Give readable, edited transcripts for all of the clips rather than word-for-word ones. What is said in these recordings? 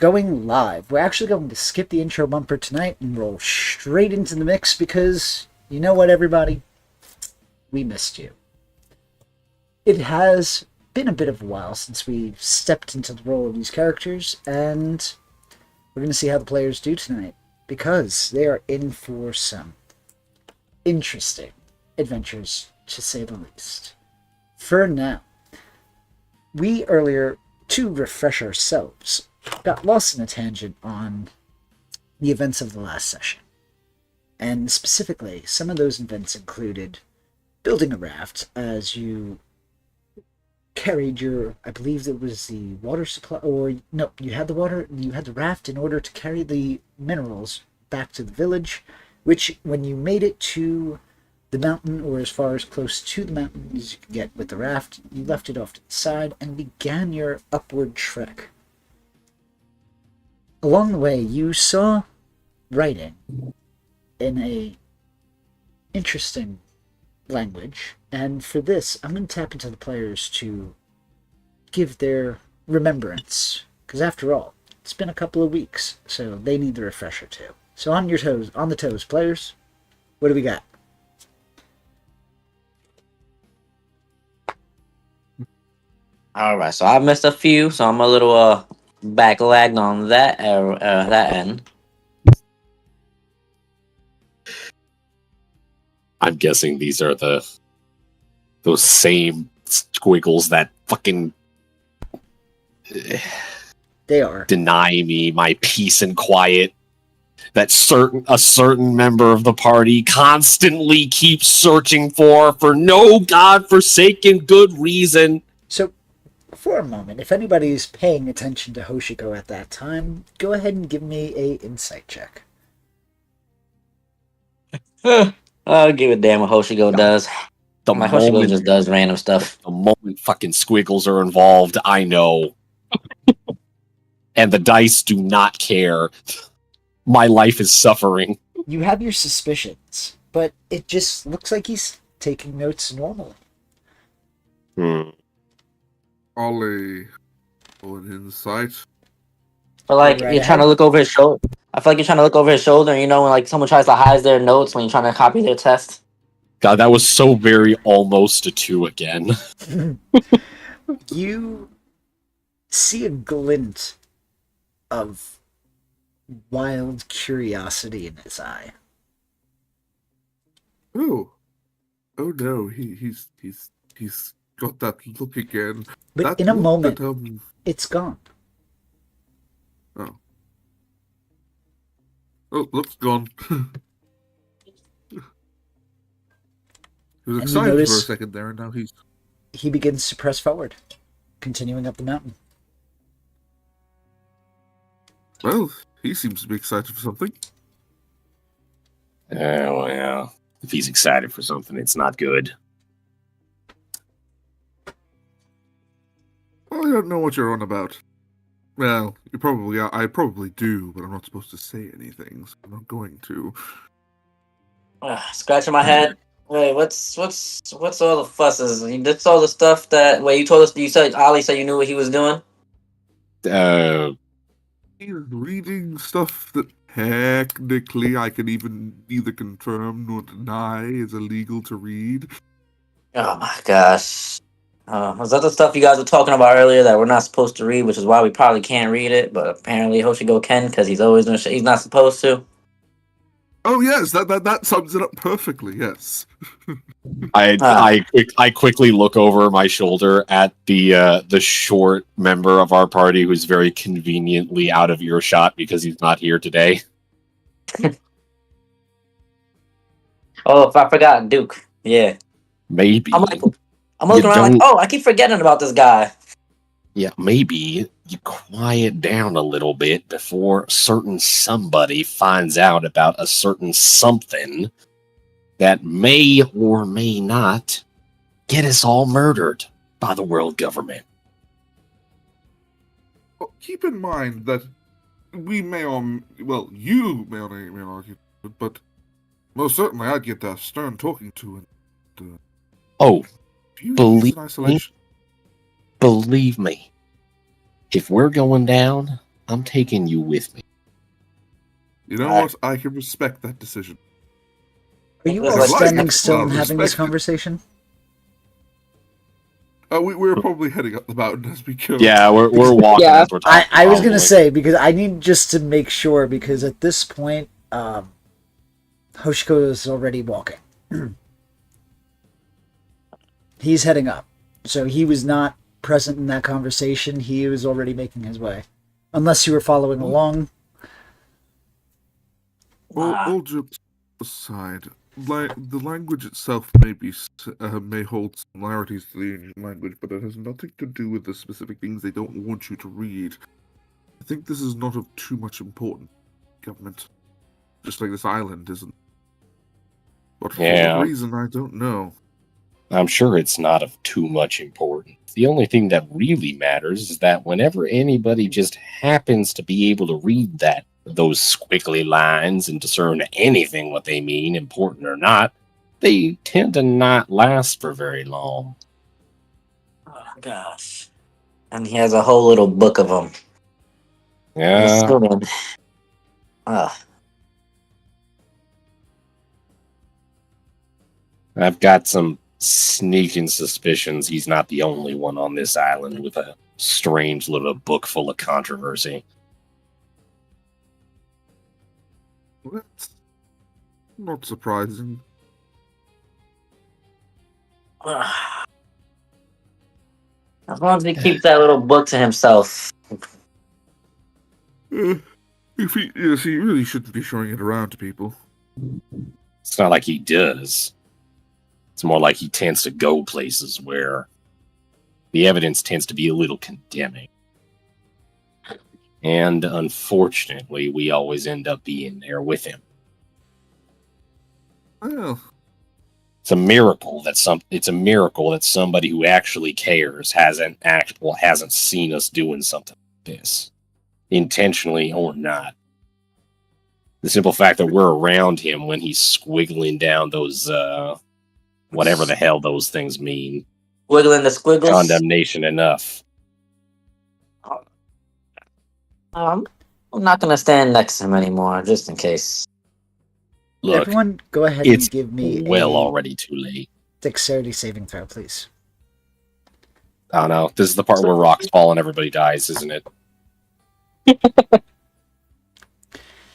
going live. We're actually going to skip the intro bumper tonight and roll straight into the mix because, you know what, everybody? We missed you. It has been a bit of a while since we stepped into the role of these characters, and we're going to see how the players do tonight because they are in for some interesting adventures, to say the least. For now, we earlier, to refresh ourselves, got lost in a tangent on the events of the last session. And specifically, some of those events included building a raft as you carried your, I believe it was the water supply, or no, you had the raft in order to carry the minerals back to the village, which when you made it to the mountain, or as far as close to the mountain as you could get with the raft, you left it off to the side and began your upward trek. Along the way, you saw writing in a interesting language, and for this, I'm going to tap into the players to give their remembrance, because after all, it's been a couple of weeks, so they need the refresher too. So on the toes, players, what do we got? All right, so I missed a few, so I'm a little backlagged on that end. I'm guessing these are those same squiggles that fucking They are. deny me my peace and quiet. That a certain member of the party constantly keeps searching for no godforsaken good reason. So, for a moment, if anybody's paying attention to Hoshiko at that time, go ahead and give me a insight check. I'll give a damn what Hoshigo does. My Hoshigo just does random stuff. The moment fucking squiggles are involved, I know. And the dice do not care. My life is suffering. You have your suspicions, but it just looks like he's taking notes normally. Ollie, an insight. But like Right you're trying to look over his shoulder. I feel like you're trying to look over his shoulder, and you know when like someone tries to hide their notes when you're trying to copy their test. God, that was so very almost a 2 again. You see a glint of wild curiosity in his eye. Oh no, he's got that look again. But That in a look moment, that, it's gone. Oh, look's gone. He was And you excited for a notice- second there, and now he's... He begins to press forward, continuing up the mountain. Well, he seems to be excited for something. Oh, well. If he's excited for something, it's not good. Well, I don't know what you're on about. Well, you probably are. I probably do, but I'm not supposed to say anything, so I'm not going to. Scratching my head. Wait, what's all the fusses? That's all the stuff that. Wait, you told us. You said Ali said you knew what he was doing. He's reading stuff that technically I can even neither confirm nor deny is illegal to read. Oh my gosh. Was that the stuff you guys were talking about earlier that we're not supposed to read, which is why we probably can't read it, but apparently Hoshigo can because he's always doing shit he's not supposed to. Oh yes, that sums it up perfectly. Yes. I quickly look over my shoulder at the short member of our party who's very conveniently out of earshot because he's not here today. Oh, if I forgot Duke. Yeah. Maybe. I'm looking around like, oh, I keep forgetting about this guy. Yeah, maybe you quiet down a little bit before certain somebody finds out about a certain something that may or may not get us all murdered by the world government. Well, keep in mind that we may or well, you may or may not, but most certainly I'd get that stern talking to and few believe days in isolation. Believe me, if we're going down, I'm taking you with me. You know what? I can respect that decision. Are you It's all like- standing Well, still and having this respect- conversation? We're probably heading up the mountain as we go. Yeah, we're walking Yeah. as we're talking. I was gonna probably. say, because I need just to make sure, because at this point, Hoshiko is already walking. He's heading up, so he was not present in that conversation. He was already making his way, unless you were following along. All jokes aside, the language itself may hold similarities to the English language, but it has nothing to do with the specific things they don't want you to read. I think this is not of too much importance. Government, just like this island isn't. But for Yeah. what reason, I don't know. I'm sure it's not of too much importance. The only thing that really matters is that whenever anybody just happens to be able to read those squiggly lines and discern anything what they mean, important or not, they tend to not last for very long. Oh, gosh. And he has a whole little book of them. Yeah, I've got some sneaking suspicions he's not the only one on this island with a strange little book full of controversy. That's not surprising. As long as he keeps that little book to himself. If he really shouldn't be showing it around to people. It's not like he does. It's more like he tends to go places where the evidence tends to be a little condemning. And unfortunately, we always end up being there with him. Well, It's a miracle that somebody who actually cares hasn't seen us doing something like this, intentionally or not. The simple fact that we're around him when he's squiggling down those whatever the hell those things mean. Wiggling the squiggles. Condemnation enough. I'm not going to stand next to him anymore, just in case. Look, Everyone, go ahead it's and give me well a already too late. dexterity saving throw, please. Oh no, this is the part where rocks fall and everybody dies, isn't it? This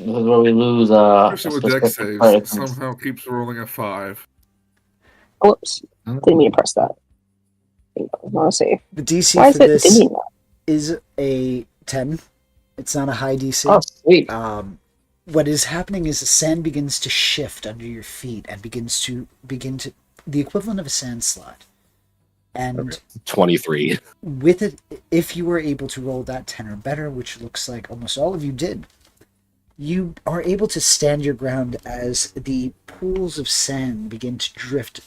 is where we lose. person with deck specific part of saves things. somehow keeps rolling a 5. Whoops. Didn't mean to press that. Let's see. The DC Why is for it this digging that? is a 10. It's not a high DC. Oh, sweet. What is happening is the sand begins to shift under your feet and begin to the equivalent of a sand slide. And 23. with it, if you were able to roll that 10 or better, which looks like almost all of you did, you are able to stand your ground as the pools of sand begin to drift.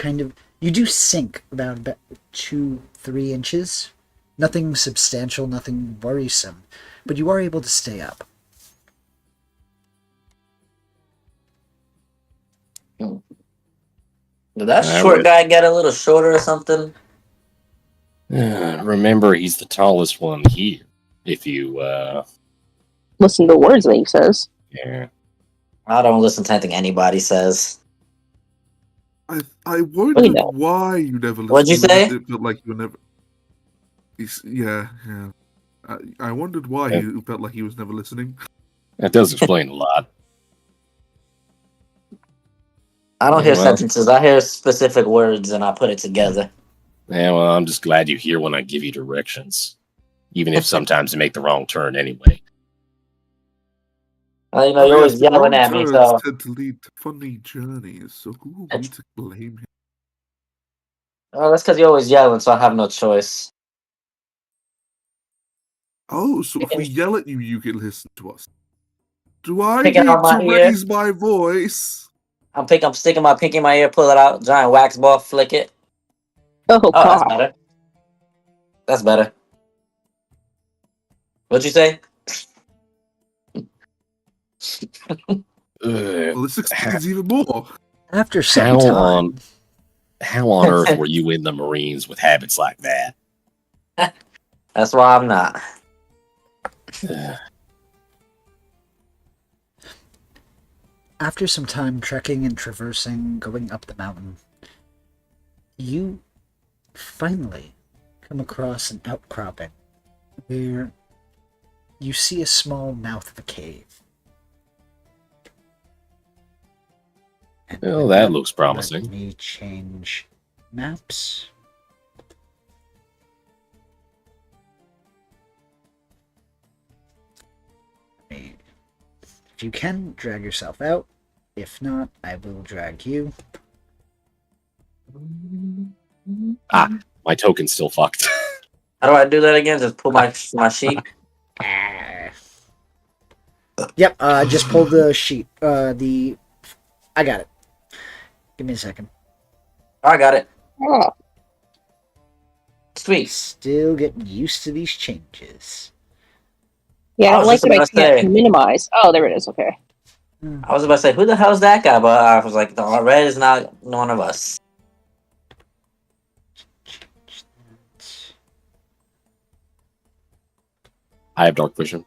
You do sink about 2-3 inches. Nothing substantial, nothing worrisome, but you are able to stay up. Did that I short would- guy get a little shorter or something? Remember, he's the tallest one here. If you, Listen to the words that he says. yeah. I don't listen to anything anybody says. I wondered know. why you never listened. What'd you say? It felt like you were never. Yeah. I wondered why Yeah. you felt like he was never listening. That does explain a lot. I don't hear Well. sentences. I hear specific words and I put it together. Yeah, well, I'm just glad you hear when I give you directions. Even if sometimes you make the wrong turn anyway. You know, you're always Yes, yelling at wrong me, turns so tend to lead to funny journeys. So who are we to blame him? that's because you're always yelling, so I have no choice. Oh, so if we yell at you, you can listen to us. Do I Pick need it out my to ear. raise my voice? I'm sticking my pinky in my ear, pull it out, giant wax ball, flick it. Oh, Oh, that's God. better. That's better. What'd you say? Well, this explains even more. After some How time, on earth were you in the Marines with habits like that? That's why I'm not. After some time trekking and traversing, going up the mountain, you finally come across an outcropping where you see a small mouth of a cave. And Well, with that looks let promising. me change maps. If you can, drag yourself out. If not, I will drag you. My token's still fucked. How do I do that again? Just pull my sheet. Ah. Yep, just pull the sheet. I got it. Give me a second. I got it. Oh, Sweet. Still getting used to these changes. yeah, I I don't was like just that I about to can't say. minimize. Oh, there it is. Okay. I was about to say, who the hell's that guy? But I was like, no, Red is not one of us. I have dark vision.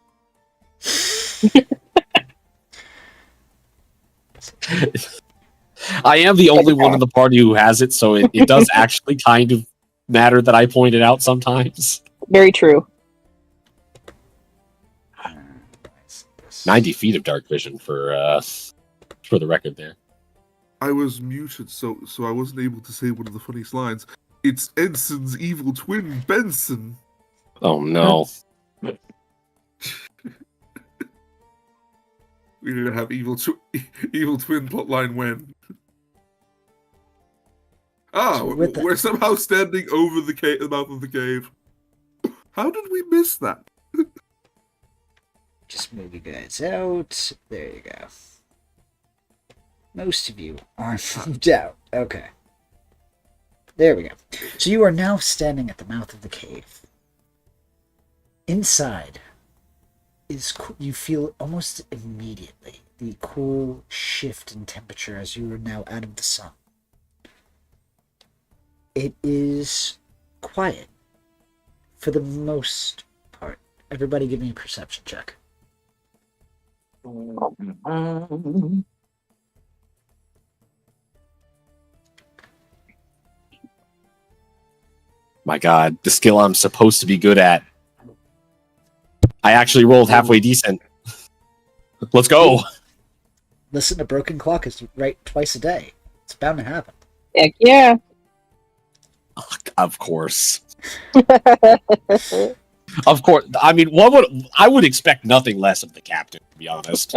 I am the only one in the party who has it, so it does actually kind of matter that I point it out sometimes. Very true. 90 feet of dark vision for the record there. I was muted, so I wasn't able to say one of the funniest lines. It's Edson's evil twin, Benson. Oh no. We didn't have evil twin plotline when. So with that- We're somehow standing over the mouth of the cave. How did we miss that? Just move you guys out. There you go. Most of you are moved out. Okay. There we go. So you are now standing at the mouth of the cave. Inside you feel almost immediately the cool shift in temperature as you are now out of the sun. It is quiet for the most part. Everybody give me a perception check. My god, the skill I'm supposed to be good at. I actually rolled halfway decent. Let's go. Listen, a broken clock is right twice a day. It's bound to happen. Heck yeah. Of course. Of course. I mean, I would expect nothing less of the captain, to be honest.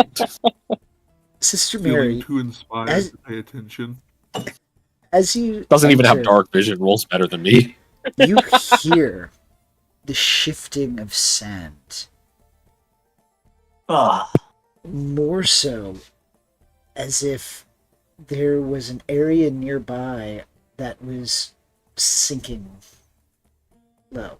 Sister Feeling Mary, too inspired as- to pay attention. as you Doesn't even have enter, dark vision, rolls better than me. you hear the shifting of sand. Ah, More so as if there was an area nearby that was sinking low.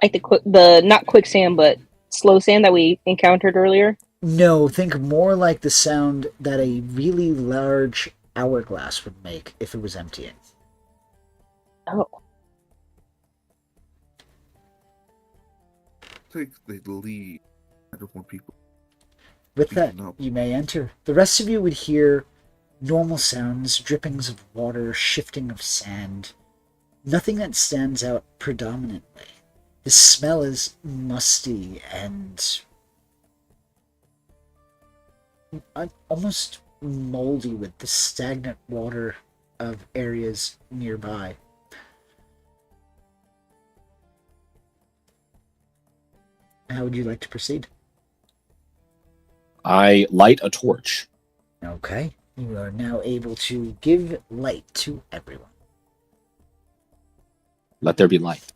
Like the not quicksand, but slow sand that we encountered earlier. No, think more like the sound that a really large hourglass would make if it was emptying. Oh. Take the lead. I don't want people. With that, Beaten up. you may enter. The rest of you would hear normal sounds, drippings of water, shifting of sand. Nothing that stands out predominantly. The smell is musty and almost moldy with the stagnant water of areas nearby. How would you like to proceed? I light a torch. Okay. You are now able to give light to everyone. Let there be light.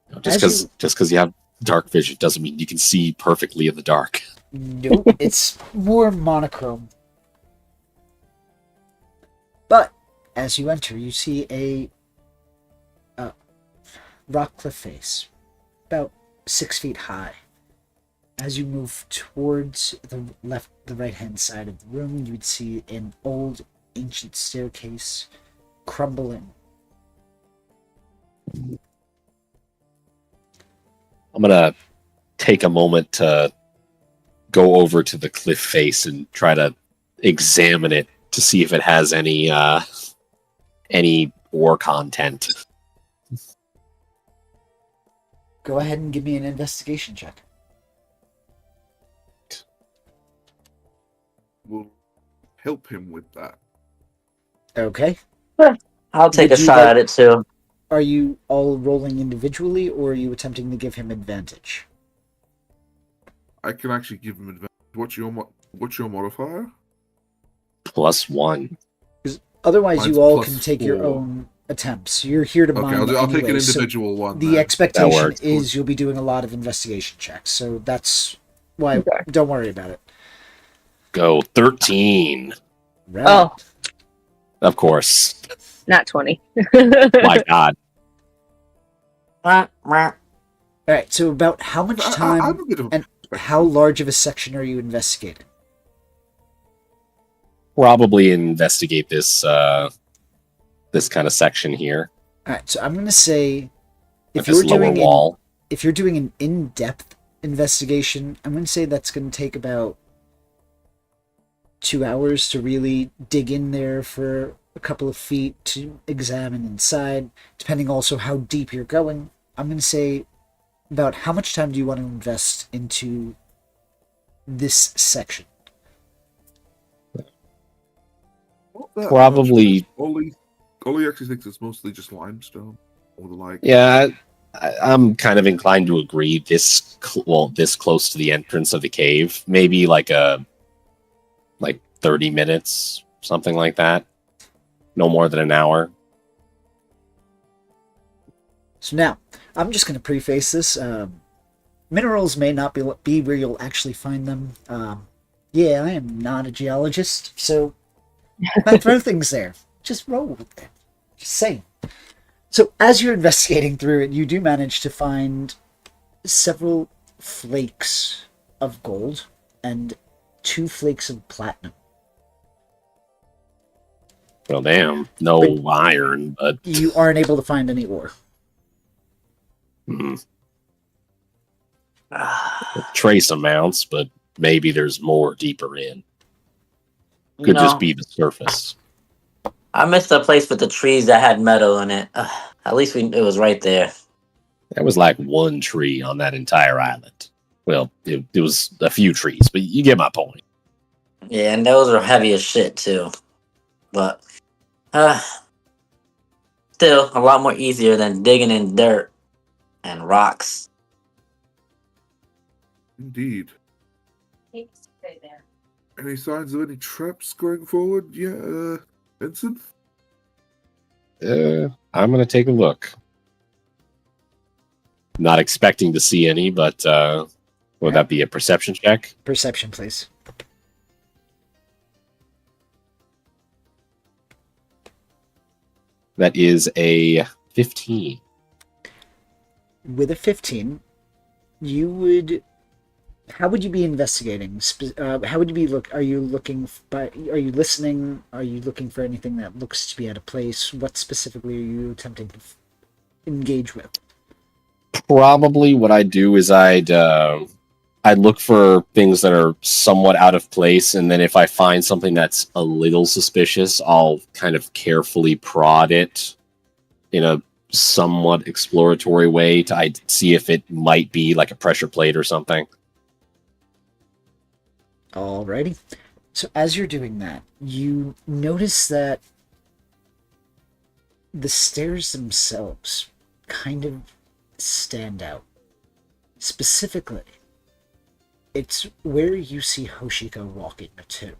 You know, just because you have dark vision doesn't mean you can see perfectly in the dark. Nope, it's more monochrome. But as you enter, you see a rock cliff face, about 6 feet high. As you move towards the right-hand side of the room, you would see an old, ancient staircase crumbling. I'm gonna take a moment to go over to the cliff face and try to examine it to see if it has any ore content. Go ahead and give me an investigation check. We'll help him with that. Okay. I'll take Would a you shot like- at it too. Are you all rolling individually, or are you attempting to give him advantage? I can actually give him advantage. What's your modifier? +1. Otherwise, Mine's you all plus can take your 4. own attempts. You're here to Okay, mine I'll take an anyway, so individual one. the then. expectation works. is you'll be doing a lot of investigation checks, so that's why. Okay. Don't worry about it. Go 13. Right. Oh, Of course. not 20. My God. All All right. So, about how much I'm time a bit of a and how large of a section are you investigating? Probably investigate this this kind of section here. All right. So, I'm going to say, With this lower wall. if you're doing an in-depth investigation, I'm going to say that's going to take about 2 hours to really dig in there for a couple of feet to examine inside, depending also how deep you're going. I'm going to say, about how much time do you want to invest into this section? Not that Probably. much. Ollie actually thinks it's mostly just limestone or the like. Yeah, I'm kind of inclined to agree. This close to the entrance of the cave, maybe like 30 minutes, something like that. No more than an hour. So now, I'm just going to preface this. Minerals may not be where you'll actually find them. Yeah, I am not a geologist, so I throw things there. Just roll with it. Just saying. So as you're investigating through it, you do manage to find several flakes of gold and 2 flakes of platinum. Well, damn. No iron, but You aren't able to find any ore. trace amounts, but maybe there's more deeper in. You Could know, just be the surface. I missed a place with the trees that had metal in it. At least it was right there. There was like one tree on that entire island. Well, it was a few trees, but you get my point. Yeah, and those are heavy as shit too. But still a lot more easier than digging in dirt and rocks. Indeed. Any signs of any traps going forward? Yeah, Vincent? I'm going to take a look. Not expecting to see any, but would that be a perception check? Perception, please. That is a 15. With a 15, you would. How would you be investigating? How would you be Are you looking? Are you listening? Are you looking for anything that looks to be out of place? What specifically are you attempting to engage with? Probably what I'd do is I'd look for things that are somewhat out of place, and then if I find something that's a little suspicious, I'll kind of carefully prod it in a somewhat exploratory way to see if it might be like a pressure plate or something. Alrighty. So as you're doing that, you notice that the stairs themselves kind of stand out. Specifically, it's where you see Hoshiko walking to.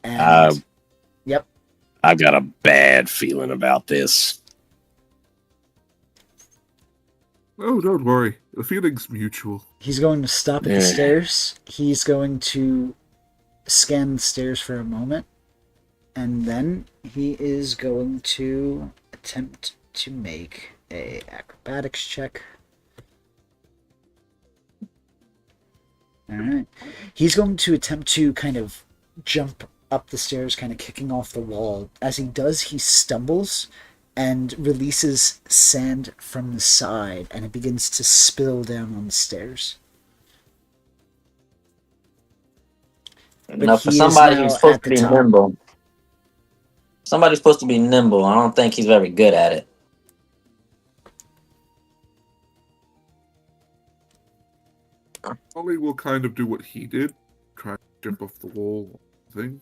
And yep. I've got a bad feeling about this. Oh, don't worry. The feeling's mutual. He's going to stop at the stairs. He's going to scan the stairs for a moment. And then he is going to attempt to make a acrobatics check. Alright. He's going to attempt to kind of jump up the stairs, kind of kicking off the wall. As he does, he stumbles and releases sand from the side, and it begins to spill down on the stairs. Now, for he is somebody now who's supposed at to the be top. nimble, somebody's supposed to be nimble. I don't think he's very good at it. Ollie will kind of do what he did, try to jump off the wall thing.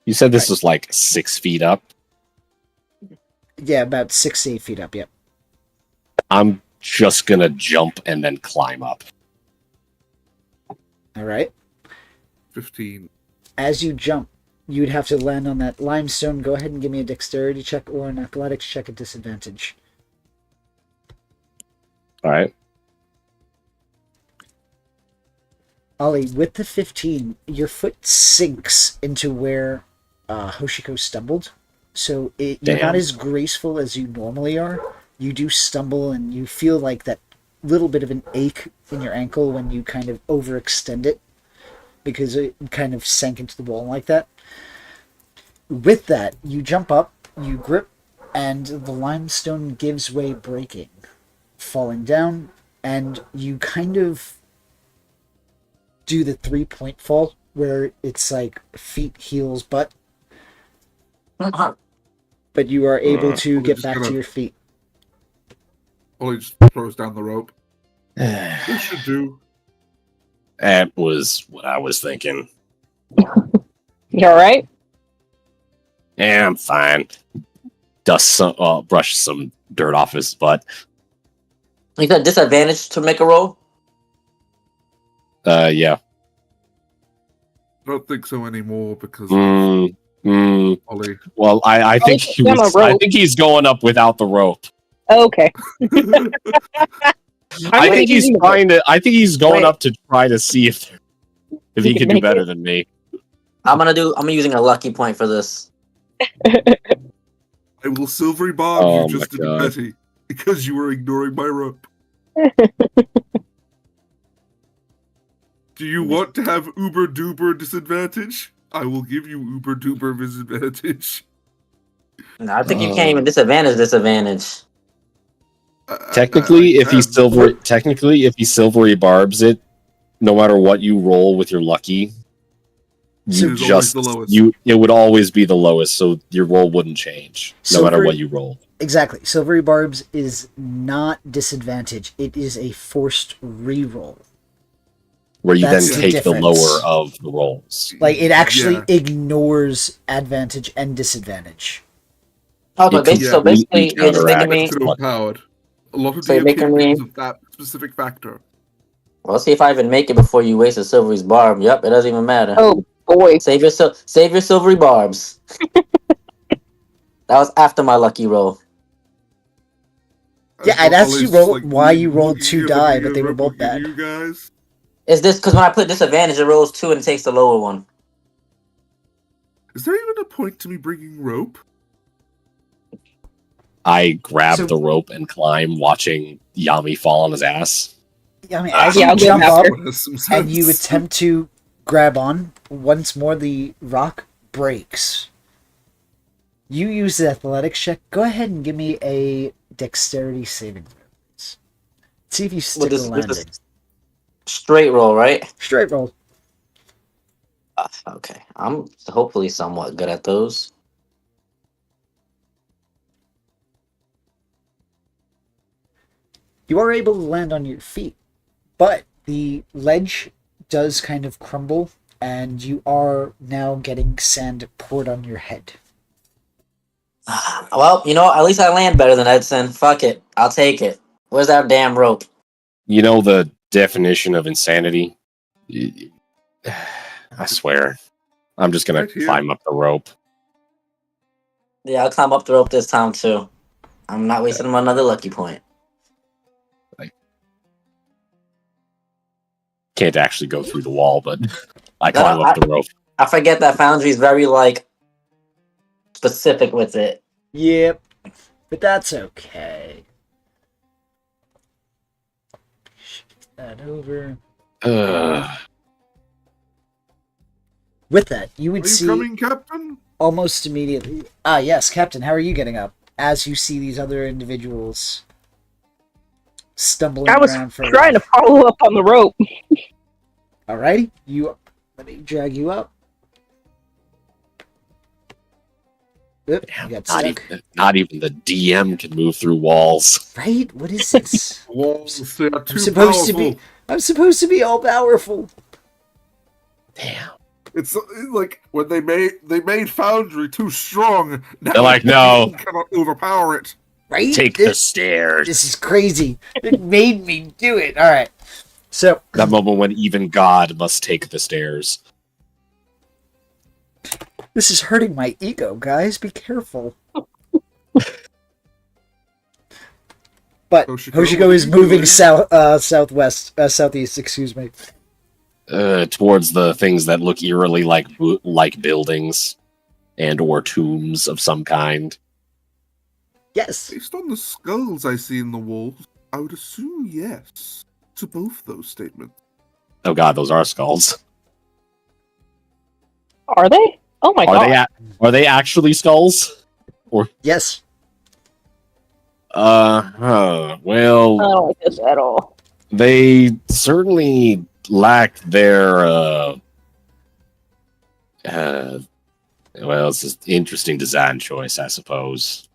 You said this was like 6 feet up. Yeah, about 6 to 8 feet up, yep. I'm just gonna jump and then climb up. Alright. 15. As you jump, you'd have to land on that limestone. Go ahead and give me a dexterity check or an athletics check at disadvantage. All right. Ollie, with the 15, your foot sinks into where Hoshiko stumbled. So you're Damn. not as graceful as you normally are. You do stumble and you feel like that little bit of an ache in your ankle when you kind of overextend it because it kind of sank into the wall like that. With that, you jump up, you grip, and the limestone gives way, breaking, falling down, and you kind of do the 3-point fall where it's like feet, heels, butt, but you are able to Well, get just back to gonna- your feet. Ollie just throws down the rope. That This should do. was what I was thinking. You alright? Yeah, I'm fine. Brush some dirt off his butt. You got disadvantage to make a roll? Yeah. I don't think so anymore because Ollie. Well, I think he's on a I rope. think he's going up without the rope. Oh, okay. I think he's trying to. I think he's going Wait. up to try to see if he can do make better it. than me. I'm using a lucky point for this. I will silvery barb Oh you just my to God. Betty because you were ignoring my rope. Do you want to have uber duper disadvantage? I will give you uber duper disadvantage. No, I think you can't even disadvantage. Technically, if he he silvery barbs it, no matter what you roll with your lucky, you It is always just the lowest. it would always be the lowest, so your roll wouldn't change no matter Silvery- what you roll. Exactly. Silvery Barbs is not disadvantage. It is a forced re-roll. Where you That's then the take difference. the lower of the rolls. Like, it actually Yeah. ignores advantage and disadvantage. Okay, You basically, so completely basically, you're just making me. That's overpowered. A lot of So you're making me- DMs of that specific factor. Well, let's see if I even make it before you waste a silvery's barb. Yep, it doesn't even matter. Oh boy. Save your silvery barbs. That was after my lucky roll. Yeah, I'd asked Ollie's you roll- just, why you rolled looking 2 at die, the but they were rope, both looking at bad. You guys. Is this because when I put disadvantage, it rolls 2 and it takes the lower one? Is there even a point to me bringing rope? I grab So- the rope and climb, watching Yami fall on his ass. I mean, as Yeah, you I'll go jump up after. Has some and you sense. attempt to grab on, once more the rock breaks. You use the athletics check. Go ahead and give me a dexterity saving throw. See if you stick With the this landing. straight roll, right? Straight roll. Okay, I'm hopefully somewhat good at those. You are able to land on your feet, but the ledge does kind of crumble, and you are now getting sand poured on your head. Well, at least I land better than Edson. Fuck it, I'll take it. Where's that damn rope? You know the definition of insanity? I swear. I'm just gonna Right here. climb up the rope. Yeah, I'll climb up the rope this time too. I'm not wasting another lucky point. Can't actually go through the wall, but I No, climb up the rope. I forget that Foundry's very specific with it. Yep, but that's okay. Shift that over. With that, you Are would you see coming, Captain? almost immediately. Ah, yes, Captain. How are you getting up? as you see these other individuals stumbling I was around for a trying to while. follow up on the rope. Alrighty, let me drag you up. Oop, you got stuck. Not even the DM can move through walls. Right? What is this? Walls, they are too supposed to powerful. be- I'm supposed to be all powerful. Damn. It's like when they made Foundry too strong. Now They're like, no. you cannot overpower it. Right? Take the stairs. This is crazy. It made me do it. All right. So That moment when even God must take the stairs. this is hurting my ego, guys. Be careful. But Hoshiko is moving southwest, southeast. Excuse me. Towards the things that look eerily like buildings and or tombs of some kind. Yes. Based on the skulls I see in the walls, I would assume yes to both those statements. Oh god, those are skulls. Are they? Oh my god. Are they actually skulls? Yes. Well, I don't like this at all. they certainly lack their well, it's an interesting design choice, I suppose.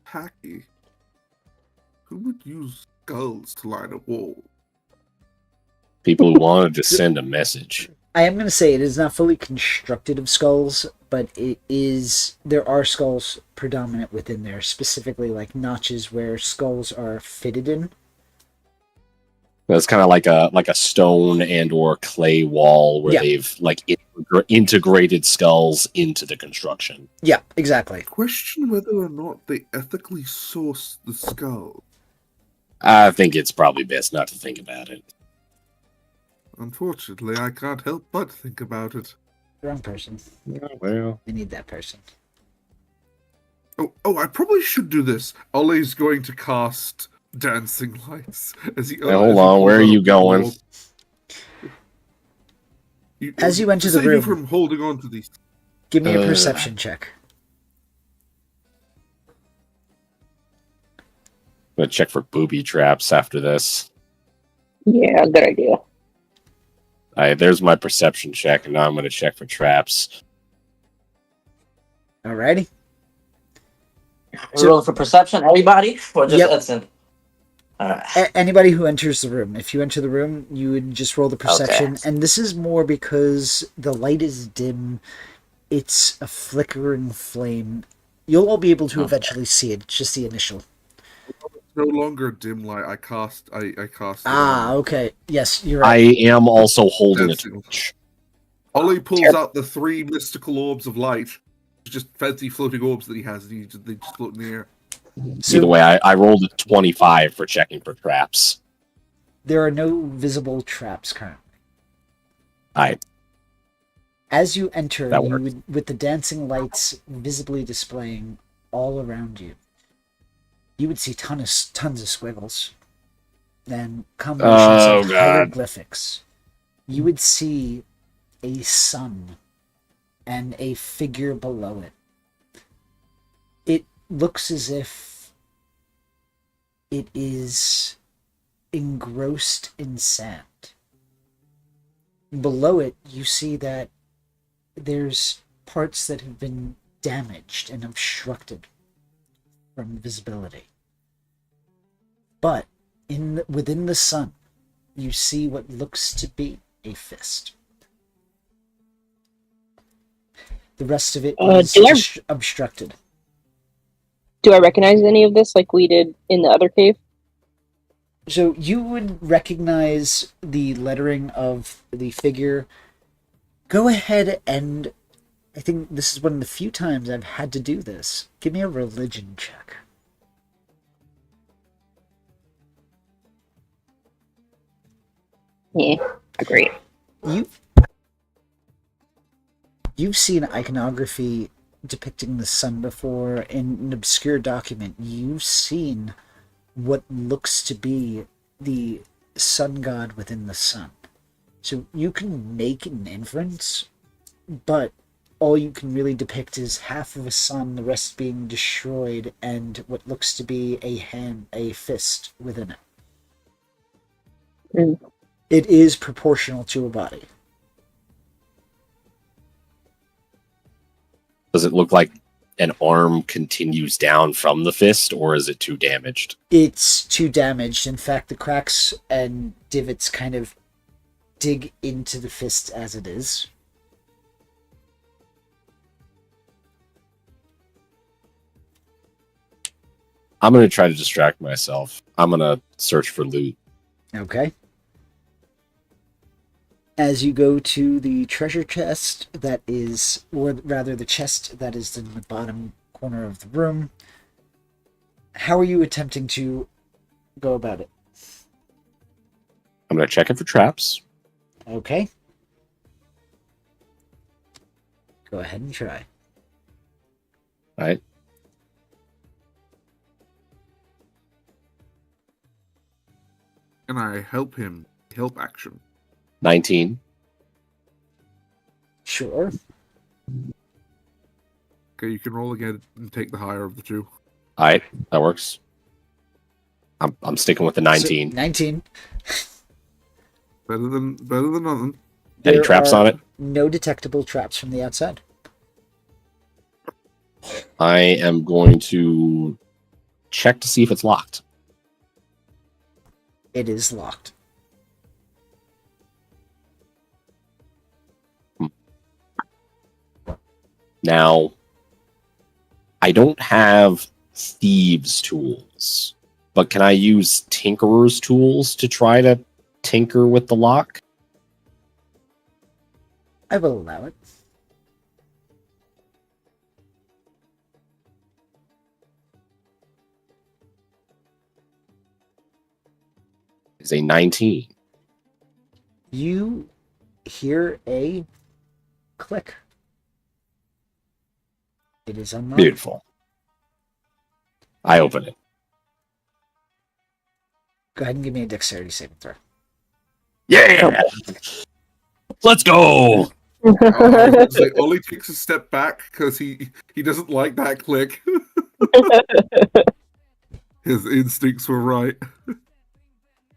Hacky. Who would use skulls to line a wall? People who wanted to send a message. I am going to say it is not fully constructed of skulls, but it is. There are skulls predominant within there, specifically like notches where skulls are fitted in. That's kind of like a stone and or clay wall where Yeah. they've like integrated skulls into the construction. Yeah, exactly. Question whether or not they ethically source the skull. I think it's probably best not to think about it. Unfortunately, I can't help but think about it. Wrong person. Well, I need that person. Oh, I probably should do this. Ollie's going to cast dancing lights as he. hold on, where are you going? As you enter to the save you room- from holding on to these. Give me a perception check. I'm gonna check for booby traps after this. Yeah, good idea. There's my perception check, and now I'm gonna check for traps. Alrighty. We're rolling for perception, everybody, or just Yep. Edson? Alright. Anybody who enters the room. If you enter the room, you would just roll the perception. And this is more because the light is dim. It's a flickering flame. You'll all be able to eventually see it. It's just the initial. No longer dim light. I cast. Ah, okay. Yes, you're I right. am also holding a Dancing. torch. Ollie pulls Terrible. out the 3 mystical orbs of light. Just fancy floating orbs that he has. And they just float in the air. Either way, I rolled a 25 for checking for traps. There are no visible traps currently. Alright. As you enter, That you works. would, with the dancing lights visibly displaying all around you, you would see tons of squiggles and combinations Oh, of God. hieroglyphics. You would see a sun and a figure below it. It looks as if it is engrossed in sand. Below it, you see that there's parts that have been damaged and obstructed from visibility. But within the sun, you see what looks to be a fist. The rest of it is do I- just obstructed. Do I recognize any of this like we did in the other cave? So you would recognize the lettering of the figure. Go ahead and I think this is one of the few times I've had to do this. Give me a religion check. Yeah, agreed. You've seen iconography depicting the sun before in an obscure document. You've seen what looks to be the sun god within the sun. So you can make an inference, but all you can really depict is half of a sun, the rest being destroyed, and what looks to be a fist within it. Mm. It is proportional to a body. Does it look like an arm continues down from the fist, or is it too damaged? It's too damaged. In fact, the cracks and divots kind of dig into the fist as it is. I'm going to try to distract myself. I'm going to search for loot. Okay. As you go to the treasure chest that is, or rather the chest that is in the bottom corner of the room, how are you attempting to go about it? I'm going to check it for traps. Okay. Go ahead and try. All right. Can I help him? Help action. 19. Sure. Okay, you can roll again and take the higher of the two. All right. That works. I'm sticking with the 19. So, 19. Better than nothing. Any There traps are on it? No detectable traps from the outside. I am going to check to see if it's locked. It is locked. Now, I don't have thieves' tools, but can I use tinkerer's tools to try to tinker with the lock? I will allow it. It's a 19. You hear a click. It is unlocked. Beautiful. I open it. Go ahead and give me a dexterity saving throw. Yeah! Let's go! Ollie takes a step back because he doesn't like that click. His instincts were right.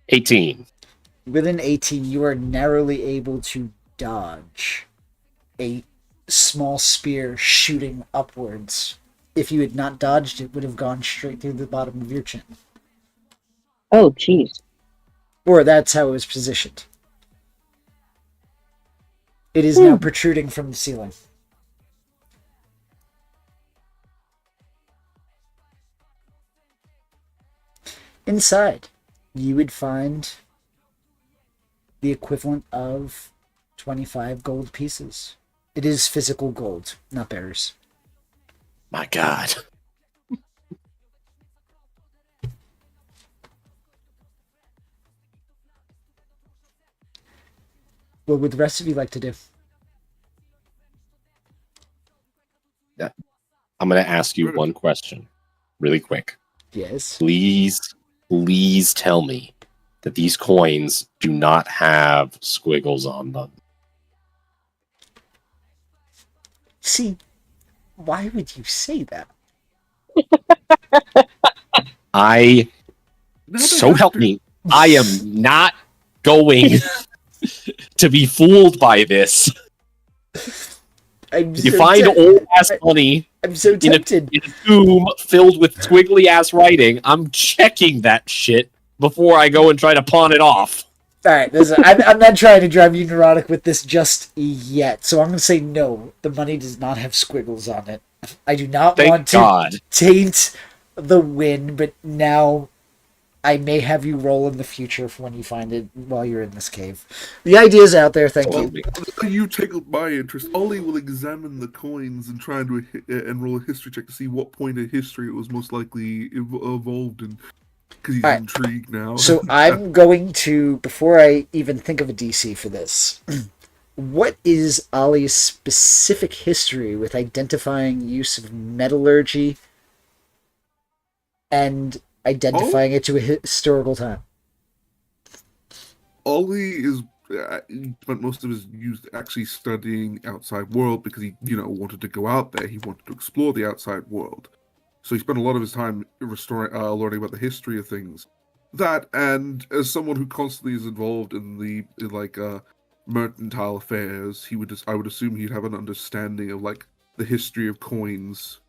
18. Within 18, you are narrowly able to dodge a small spear shooting upwards. If you had not dodged, it would have gone straight through the bottom of your chin. Oh, jeez. Or that's how it was positioned. It is now protruding from the ceiling. Inside, you would find the equivalent of 25 gold pieces. It is physical gold, not bearers. My God. What would the rest of you like to do? I'm going to ask you one question really quick. Yes. Please tell me that these coins do not have squiggles on them. See, why would you say that? So help me, I am not going to be fooled by this. You find old ass money I'm so in a tempted. tomb filled with squiggly ass writing. I'm checking that shit before I go and try to pawn it off. Alright, I'm not trying to drive you neurotic with this just yet, so I'm going to say no. The money does not have squiggles on it. I do not Thank want to God. taint the win, but now I may have you roll in the future for when you find it while you're in this cave. The idea's out there, thank you. You tickled my interest. Ollie will examine the coins and try and roll a history check to see what point of history it was most likely evolved in. Because he's intrigued now. So I'm going to, before I even think of a DC for this, what is Ollie's specific history with identifying use of metallurgy and identifying it to a historical time? Ollie is he spent most of his youth actually studying outside world because he, wanted to go out there. He wanted to explore the outside world. So he spent a lot of his time learning about the history of things. That, and as someone who constantly is involved in mercantile affairs, I would assume he'd have an understanding of like the history of coins.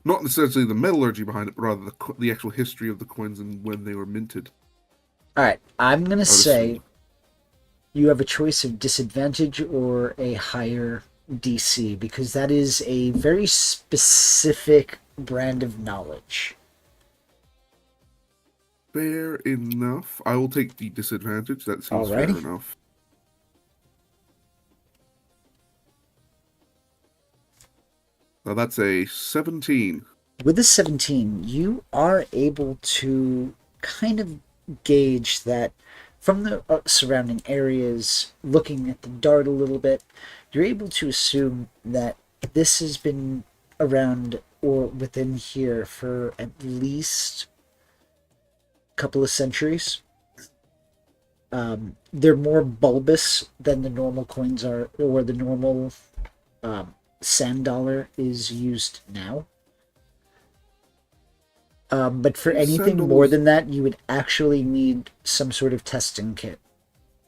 Not necessarily the metallurgy behind it, but rather the actual history of the coins and when they were minted. Alright, I'm going to say assume. you have a choice of disadvantage or a higher DC, because that is a very specific brand of knowledge. Fair enough. I will take the disadvantage. That seems fair Alrighty. enough. Now that's a 17. With a 17, you are able to kind of gauge that from the surrounding areas, looking at the dart a little bit, you're able to assume that this has been around or within here for at least a couple of centuries. They're more bulbous than the normal coins are, or the normal sand dollar is used now. But for anything more than that, you would actually need some sort of testing kit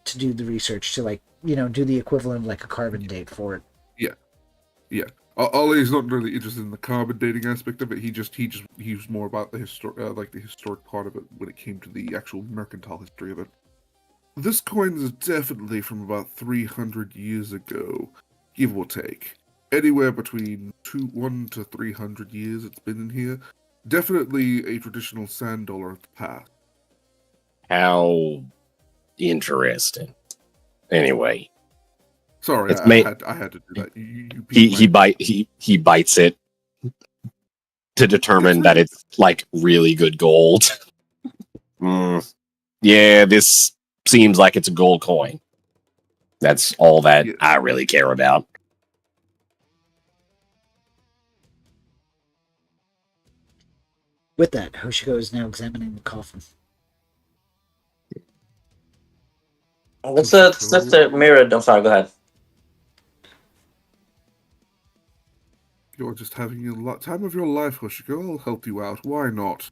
to do the research, to do the equivalent of like a carbon date for it. Yeah. Ollie's not really interested in the carbon dating aspect of it. He was more about the historic part of it when it came to the actual mercantile history of it. This coin is definitely from about 300 years ago, give or take. Anywhere between 1 to 300 years it's been in here. Definitely a traditional sand dollar of the past. How interesting. Anyway, Sorry, It's I had to do that. he bites it to determine that it's like really good gold. Yeah, this seems like it's a gold coin. That's all that I really care about. With that, Hoshiko is now examining the coffin. What's the mirror? I'm sorry, go ahead. You're just having a time of your life, Hoshiko. I'll help you out. Why not?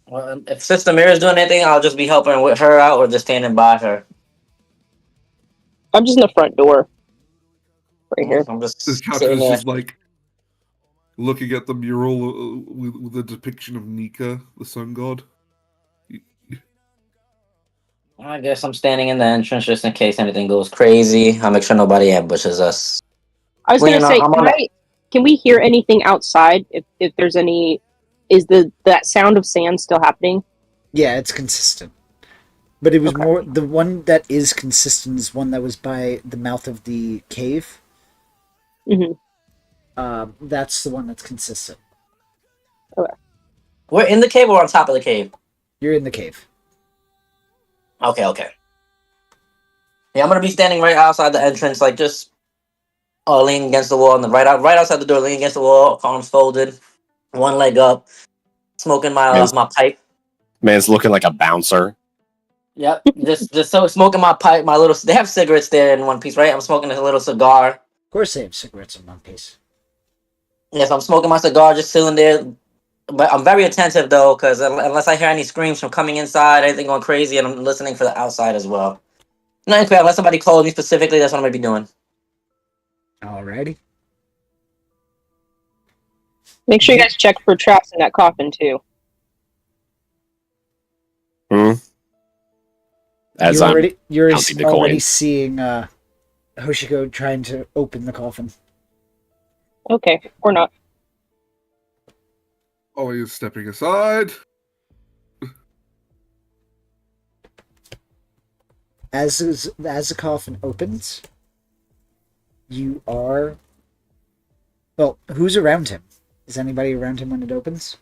Well, if Sister Mira's doing anything, I'll just be helping with her out or just standing by her. I'm just in the front door. Right here. I'm just This captain sitting is there. just like looking at the mural with the depiction of Nika, the sun god. I guess I'm standing in the entrance just in case anything goes crazy. I'll make sure nobody ambushes us. I was Well, gonna say, can we hear anything outside? If there's any, is that sound of sand still happening? Yeah, it's consistent. But it was Okay. more, the one that is consistent is one that was by the mouth of the cave. Mm-hmm. That's the one that's consistent. We're in the cave or on top of the cave? You're in the cave. Okay. Yeah, I'm gonna be standing right outside the entrance, like just leaning against the wall, and right outside the door, leaning against the wall, arms folded, one leg up, smoking my pipe. Man's looking like a bouncer. Yep, just so smoking my pipe, my little. They have cigarettes there in one piece, right? I'm smoking a little cigar. Of course they have cigarettes in one piece. Yes, I'm smoking my cigar, just chilling there. But I'm very attentive though, because unless I hear any screams from coming inside, anything going crazy, and I'm listening for the outside as well. Nothing clear, unless somebody calls me specifically, that's what I'm gonna be doing. Alrighty. Make sure you guys check for traps in that coffin too. As you're counting the already coin. seeing Hoshiko trying to open the coffin. Okay, or not. Ollie is stepping aside. As the coffin opens, you are... Well, who's around him? Is anybody around him when it opens?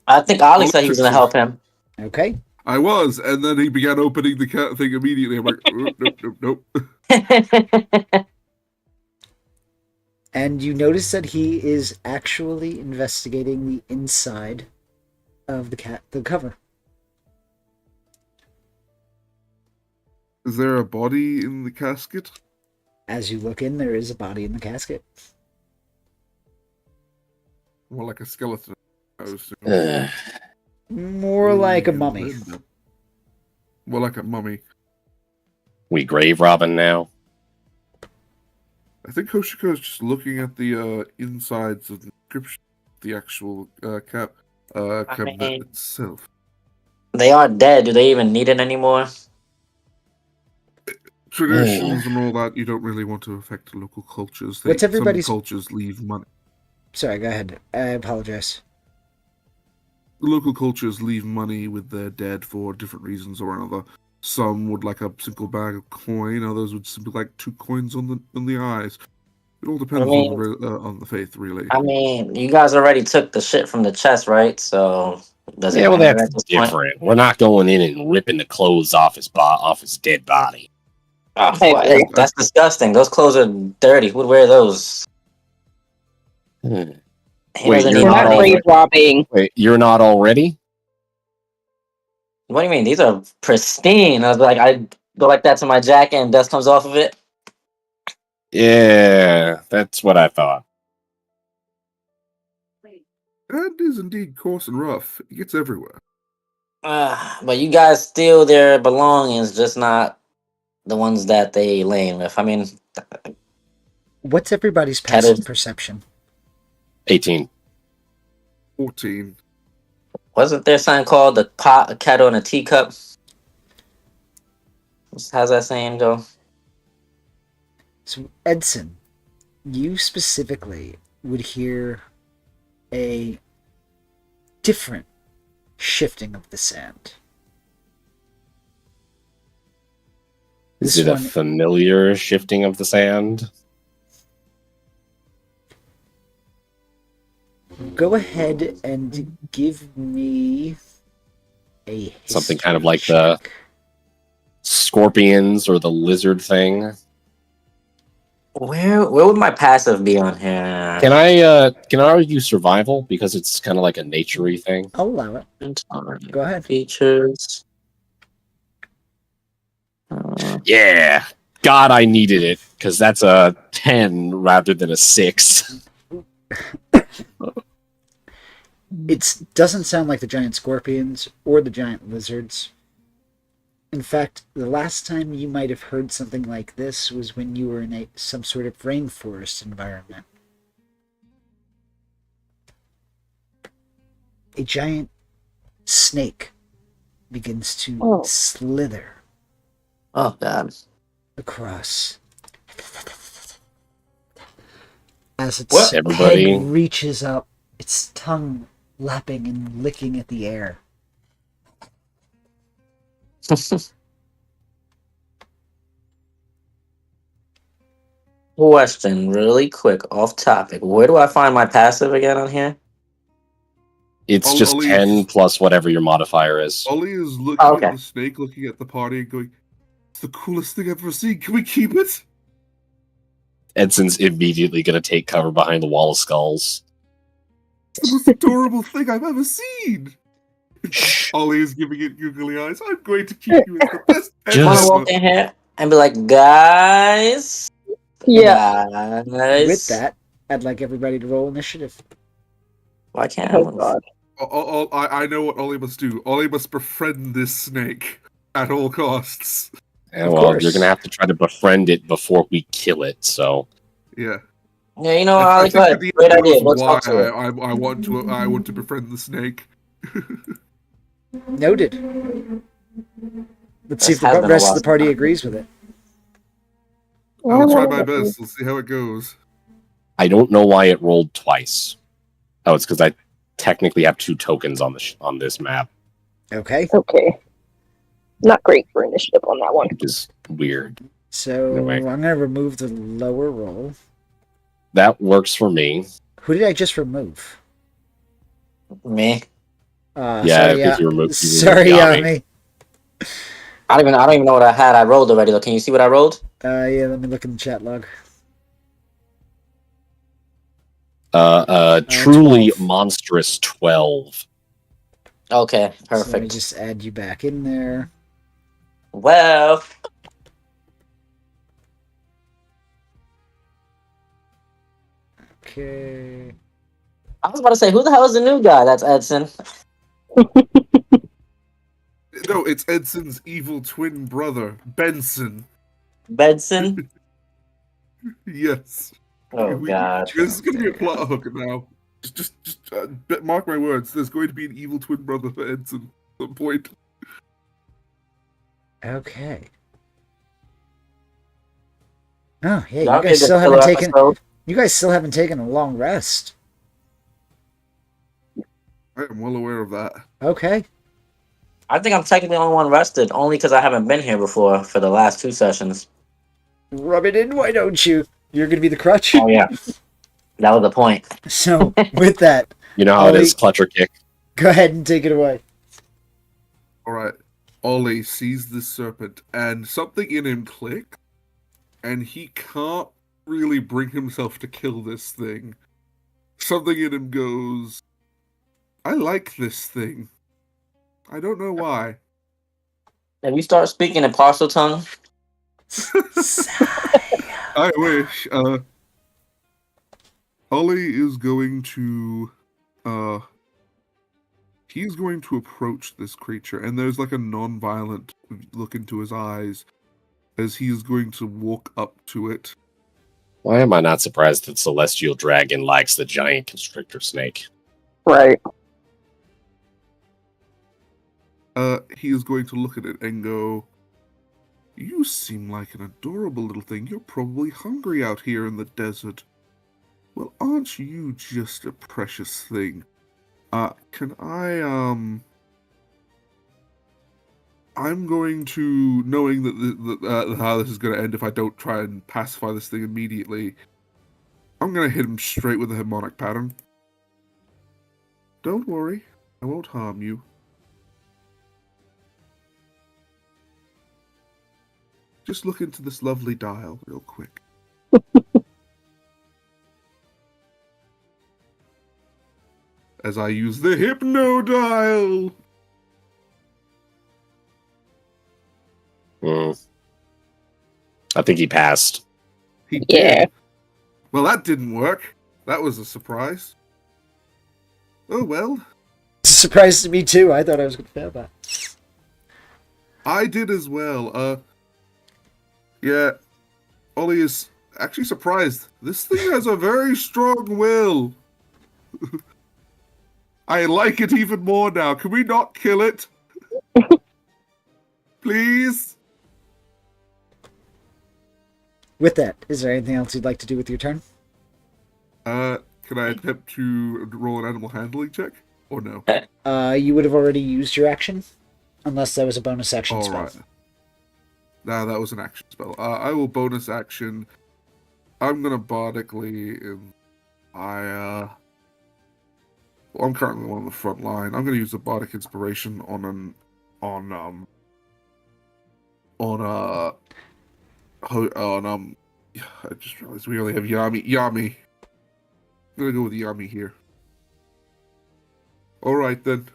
I think Ollie said he was gonna help him. Okay. I was, and then he began opening the cat thing immediately. I'm like, nope. And you notice that he is actually investigating the inside of the cover. Is there a body in the casket? As you look in, there is a body in the casket. More like a skeleton, I assume. More like a mummy. More like a mummy. We grave robbing now. I think Hoshiko is just looking at the insides of the inscription, the actual cabinet mean- itself. They are dead. Do they even need it anymore? Traditions and all that, you don't really want to affect local cultures. What's everybody's- Some cultures leave money. Sorry, go ahead. I apologize. Local cultures leave money with their dead for different reasons or another. Some would like a single bag of coin. Others would simply like 2 coins on the eyes. It all depends on the faith, really. I mean, you guys already took the shit from the chest, right? So does it Yeah, well, matter that's at this point? different. We're not going in and ripping the clothes off his dead body. Oh, I what? agree. That's disgusting. Those clothes are dirty. Who would wear those? Hmm. He Wait, doesn't you're need We're not not money. grave robbing. Wait, you're not already? What do you mean? These are pristine. I was like, I go like that to my jacket and dust comes off of it. Yeah, that's what I thought. That is indeed coarse and rough. It gets everywhere. But you guys steal their belongings, just not the ones that they laying with. I mean, What's everybody's Cat passive is- perception? 18. 14. wasn't there something called the pot, a kettle, and a teacup? How's that saying go? So, Edson, you specifically would hear a different shifting of the sand. Is This it a one- familiar shifting of the sand? Go ahead and give me a Something history kind of like the- check. Scorpions or the lizard thing? Where would my passive be on here? Can I use survival because it's kind of like a nature-y thing? I'll allow it. Go ahead. Features. Yeah. God, I needed it because that's a 10 rather than a 6. It doesn't sound like the giant scorpions or the giant lizards. In fact, the last time you might have heard something like this was when you were in some sort of rainforest environment. A giant snake begins to Oh. slither Oh god. across. As its What? Everybody- head reaches up, its tongue lapping and licking at the air. Question, really quick, off topic. Where do I find my passive again on here? It's just Ollie- 10 plus whatever your modifier is. Ollie is looking Oh, okay. at the snake, looking at the party, and going, "It's the coolest thing I've ever seen. Can we keep it?" Edson's immediately going to take cover behind the wall of skulls. It's the most adorable thing I've ever seen. Ollie is giving it googly eyes. I'm going to keep you as the best pet I want Just- to ever." walk in here and be like, guys. Yeah. Guys. With that, I'd like everybody to roll initiative. Why can't Oh I? god. I know what Ollie must do. Ollie must befriend this snake at all costs. Yeah, Of well, course. you're going to have to try to befriend it before we kill it, so. Yeah. Yeah, you know, I Ollie, think good. the Great idea idea. was Go why talk to it. I want to befriend the snake. Noted. Let's see if This has the been a rest of while the party since- agrees with it. I'll try my best. We'll see how it goes. I don't know why it rolled twice. Oh, it's because I technically have 2 tokens on on this map, Okay, Okay. Not great for initiative on that one. which is weird. so Anyway. I'm going to remove the lower roll. That works for me. Who did I just remove? Me. Yeah, sorry, because you removed sorry, Yami. me. I don't even know what I had. I rolled already. Though. Can you see what I rolled? Yeah, let me look in the chat log. Truly 12. monstrous 12. Okay, So let me perfect. just add you back in there. Well, Okay. I was about to say, who the hell is the new guy? That's Edson. No, it's Edson's evil twin brother, Benson. Benson. Yes. Oh God. This is going to be a plot hook now. Just mark my words. There's going to be an evil twin brother for Edson at some point. Okay. Oh yeah, That'll you be a guys good still filler haven't taken. episode. You guys still haven't taken a long rest. I am well aware of that. Okay. I think I'm technically the only one rested, only because I haven't been here before for the last 2 sessions. Rub it in, why don't you? You're gonna be the crutch. Oh yeah, that was the point. So with that, You know how Ollie- it is, clutch or kick. go ahead and take it away. All right. Ollie sees this serpent, and something in him clicks, and he can't really bring himself to kill this thing. Something in him goes, I like this thing. I don't know why. If you start speaking in parcel tongue, I wish. Ollie is going to he's going to approach this creature, and there's like a non-violent look into his eyes as he's going to walk up to it. Why am I not surprised that Celestial Dragon likes the giant constrictor snake? Right. He is going to look at it and go, you seem like an adorable little thing. You're probably hungry out here in the desert. Well, aren't you just a precious thing? Can I, I'm going to, knowing that how this is going to end if I don't try and pacify this thing immediately, I'm going to hit him straight with a harmonic pattern. Don't worry, I won't harm you. Just look into this lovely dial real quick. As I use the Hypno dial. I think he passed. He did. Yeah. Well, that didn't work. That was a surprise. Oh well. It's a surprise to me too. I thought I was gonna fail that. I did as well. Yeah. Ollie is actually surprised. This thing has a very strong will. I like it even more now. Can we not kill it? Please? With that, is there anything else you'd like to do with your turn? Can I attempt to roll an animal handling check? Or no? You would have already used your action, unless that was a bonus action spell. Alright. Nah, that was an action spell. I will bonus action. I'm gonna bardically well, I'm currently on the front line. I'm gonna use the bardic inspiration on I just realized we only have Yami. I'm gonna go with Yami here. Alright then.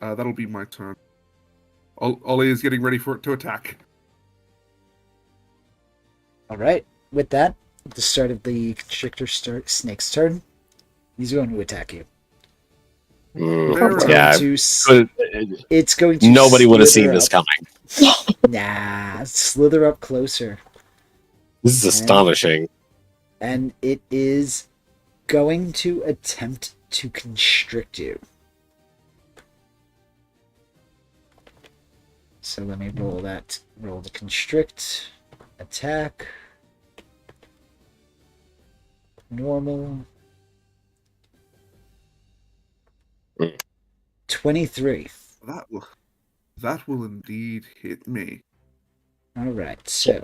That'll be my turn. Ollie is getting ready for it to attack. All right. With that, at the start of the constrictor snake's turn, he's going to attack you. It's Yeah, going to, it's going to. nobody would have slither seen this up. coming. Nah, slither up closer, This is astonishing. and it is going to attempt to constrict you. So let me roll that. Roll the constrict. Attack. Normal. 23. That will indeed hit me. Alright, so.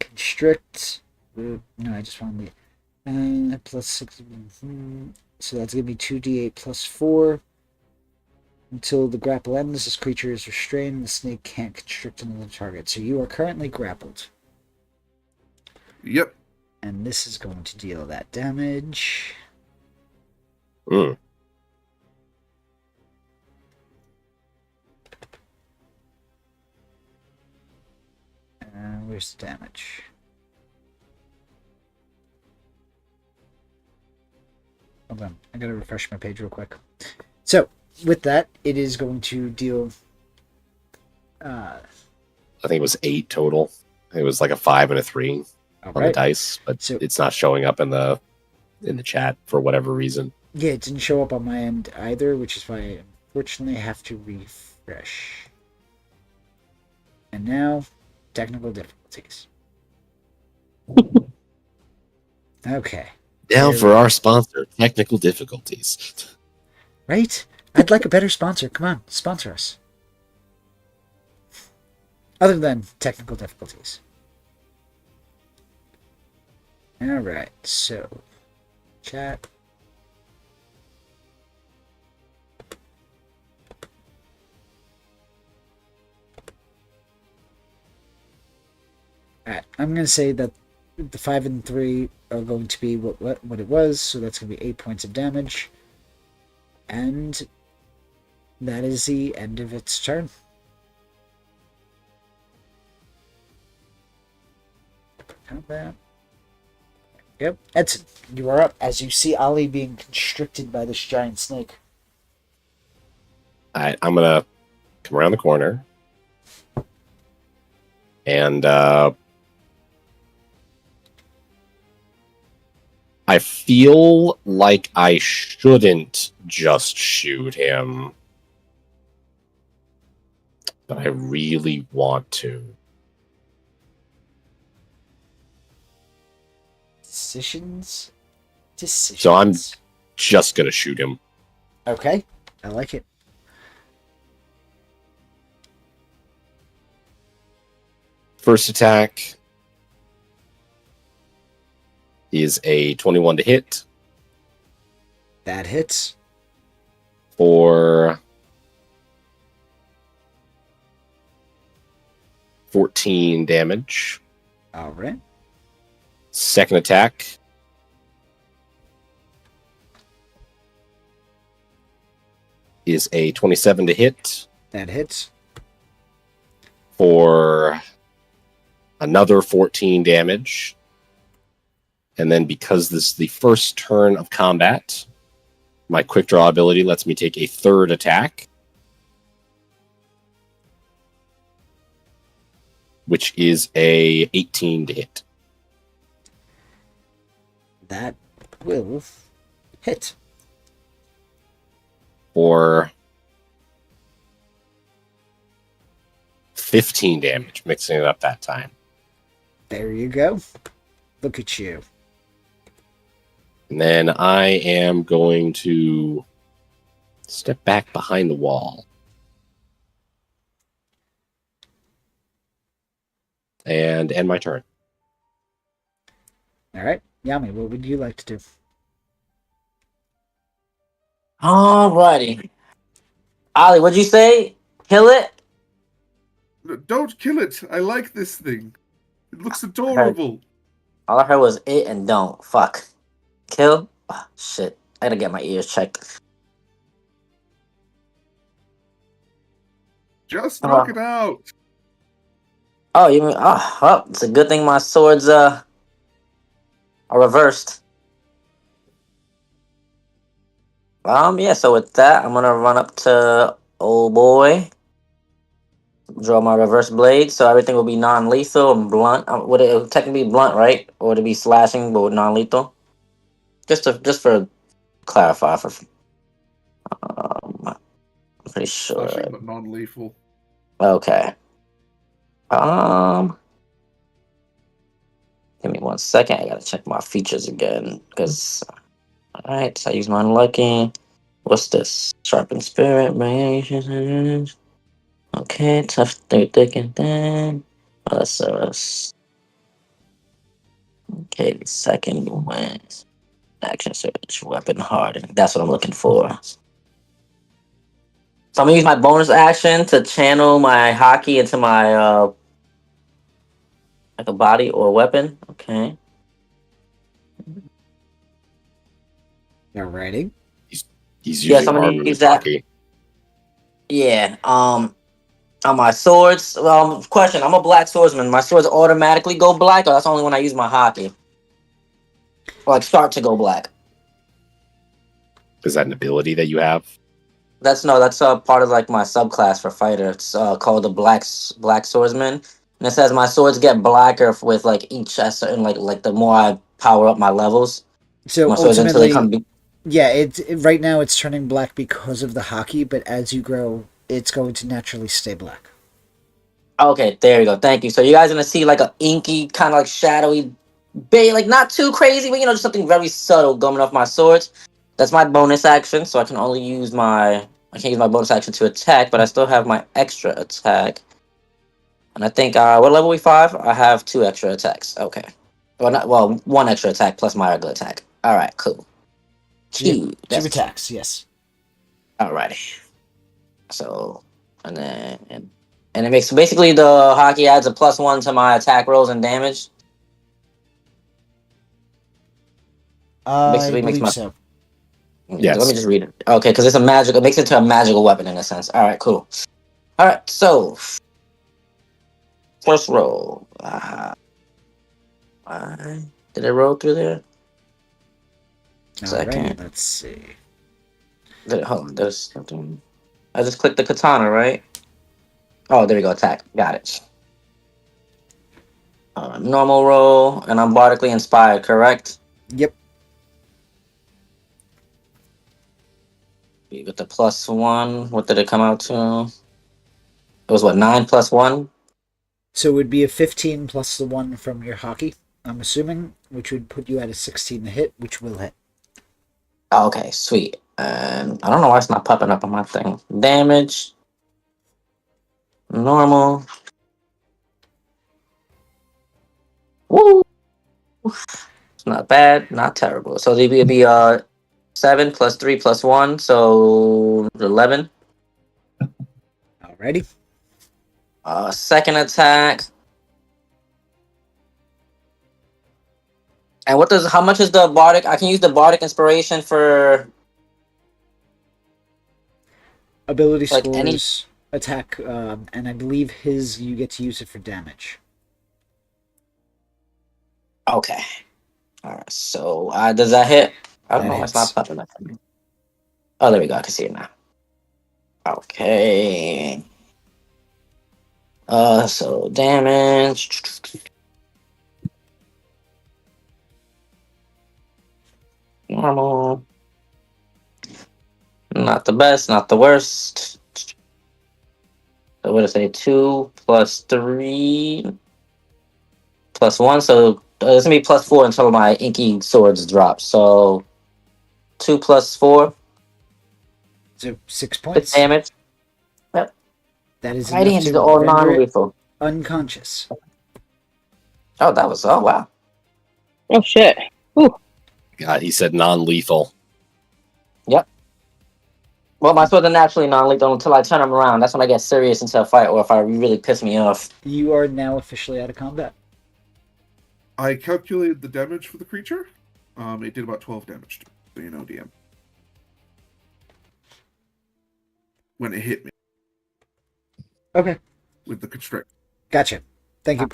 Constrict. No, I just found the. Plus 6. So that's going to be 2d8 plus 4. Until the grapple ends, this creature is restrained. The snake can't constrict another target. So you are currently grappled. Yep. And this is going to deal that damage. Mm. Where's the damage? Hold on. I gotta refresh my page real quick. So, with that, it is going to deal. I think it was 8 total. It was like a 5 and a 3 All on the right. dice, but So- it's not showing up in the chat for whatever reason. Yeah, it didn't show up on my end either, which is why I unfortunately have to refresh. And now, technical difficulties. Okay. Now There for we our sponsor, technical difficulties. Right? I'd like a better sponsor. Come on, sponsor us. Other than technical difficulties. Alright, so chat. Alright, I'm gonna say that the 5 and 3 are going to be what it was, so that's gonna be 8 points of damage. And that is the end of its turn. Combat. Yep, Edson, you are up as you see Ollie being constricted by this giant snake. I'm gonna come around the corner and I feel like I shouldn't just shoot him, but I really want to. Decisions. So I'm just gonna shoot him. Okay, I like it. First attack is a 21 to hit That hits. for 14 damage. All right. Second attack is a 27 to hit That hits. for another 14 damage. And then because this is the first turn of combat, my quick draw ability lets me take a third attack, which is a 18 to hit. That will hit. For 15 damage, mixing it up that time. There you go. Look at you. And then I am going to step back behind the wall. And end my turn. All right. Yami, what would you like to do? Alrighty. Ollie, what'd you say? Kill it? Don't kill it. I like this thing. It looks adorable. All I heard was it and don't. Fuck. Kill? Oh, shit. I gotta get my ears checked. Just knock it out. Oh, you mean... Oh, well, it's a good thing my swords, are reversed. Yeah, so with that, I'm gonna run up to old boy. Draw my reverse blade, so everything will be non-lethal and blunt. Would it technically be blunt, right? Or would it be slashing, but with non-lethal? Just for clarify, I'm pretty sure. Slashing, but non-lethal. Okay. Give me 1 second. I gotta check my features again, because. All right, so I use my unlucky. What's this? Sharpened spirit, variations. Okay, tough, thick, and thin. Okay, the second one. Action search, weapon hardened. That's what I'm looking for. So I'm gonna use my bonus action to channel my hockey into my like a body or weapon. Okay. All righty. He's Yes, using I'm gonna armor use that. hockey. Yeah. On my swords. Question. I'm a black swordsman. My swords automatically go black, or that's only when I use my hockey. Or like start to go black. Is that an ability that you have? That's part of like my subclass for fighter. It's called the black swordsman, and it says my swords get blacker with like each certain like the more I power up my levels, So my swords until they ultimately, come. yeah, right now it's turning black because of the hockey, but as you grow, it's going to naturally stay black. Okay, there you go. Thank you. So you guys gonna see like a inky kind of like shadowy, like not too crazy, but just something very subtle coming off my swords. That's my bonus action, so I can only use I can't use my bonus action to attack, but I still have my extra attack. And I think what level we 5? I have 2 extra attacks. Okay. Well, 1 extra attack plus my regular attack. All right, cool. So you Two. have 2 That's attacks, yes. alrighty. So and then and it makes basically the hockey adds a +1 to my attack rolls and damage. I Basically makes believe my so. Yes. Let me just read it. Okay, because it's a magical. It makes it to a magical weapon in a sense. All right, cool. All right, so first roll. Did I roll through there? Alrighty, Second. let's see. Hold on. There's something. I just clicked the katana, right? Oh, there we go. Attack. Got it. Normal roll, and I'm bardically inspired, correct? Yep. You get the +1. What did it come out to? It was what, 9 + 1? So it would be a 15 plus the 1 from your hockey, I'm assuming, which would put you at a 16 to hit, which will hit. Okay, sweet. And I don't know why it's not popping up on my thing. Damage. Normal. Woo! It's not bad, not terrible. So it would be 7 + 3 + 1, so 11. Alrighty. Second attack. And how much is the bardic? I can use the bardic inspiration for Ability like any. scores, attack, and I believe you get to use it for damage. Okay. All right. So does that hit? I don't That know why it's not hits. popping up. Oh, there we go. I can see it now. Okay. So damage. Normal. Not the best, not the worst. So what did I say? 2 + 3 + 1. So it's gonna be +4 until my inky swords drop. So 2 + 4. So 6 6 points. damage. Yep. That is Mighty enough Hands to are all render it non-lethal. unconscious. Oh, that was wow. Oh shit. Ooh. God, he said non-lethal. Yep. Well, my swords are naturally non-lethal until I turn them around. That's when I get serious into a fight, or if I really piss me off. You are now officially out of combat. I calculated the damage for the creature. It did about 12 damage to me, so you know, DM. When it hit me. Okay. With the constrict. Gotcha. Thank you.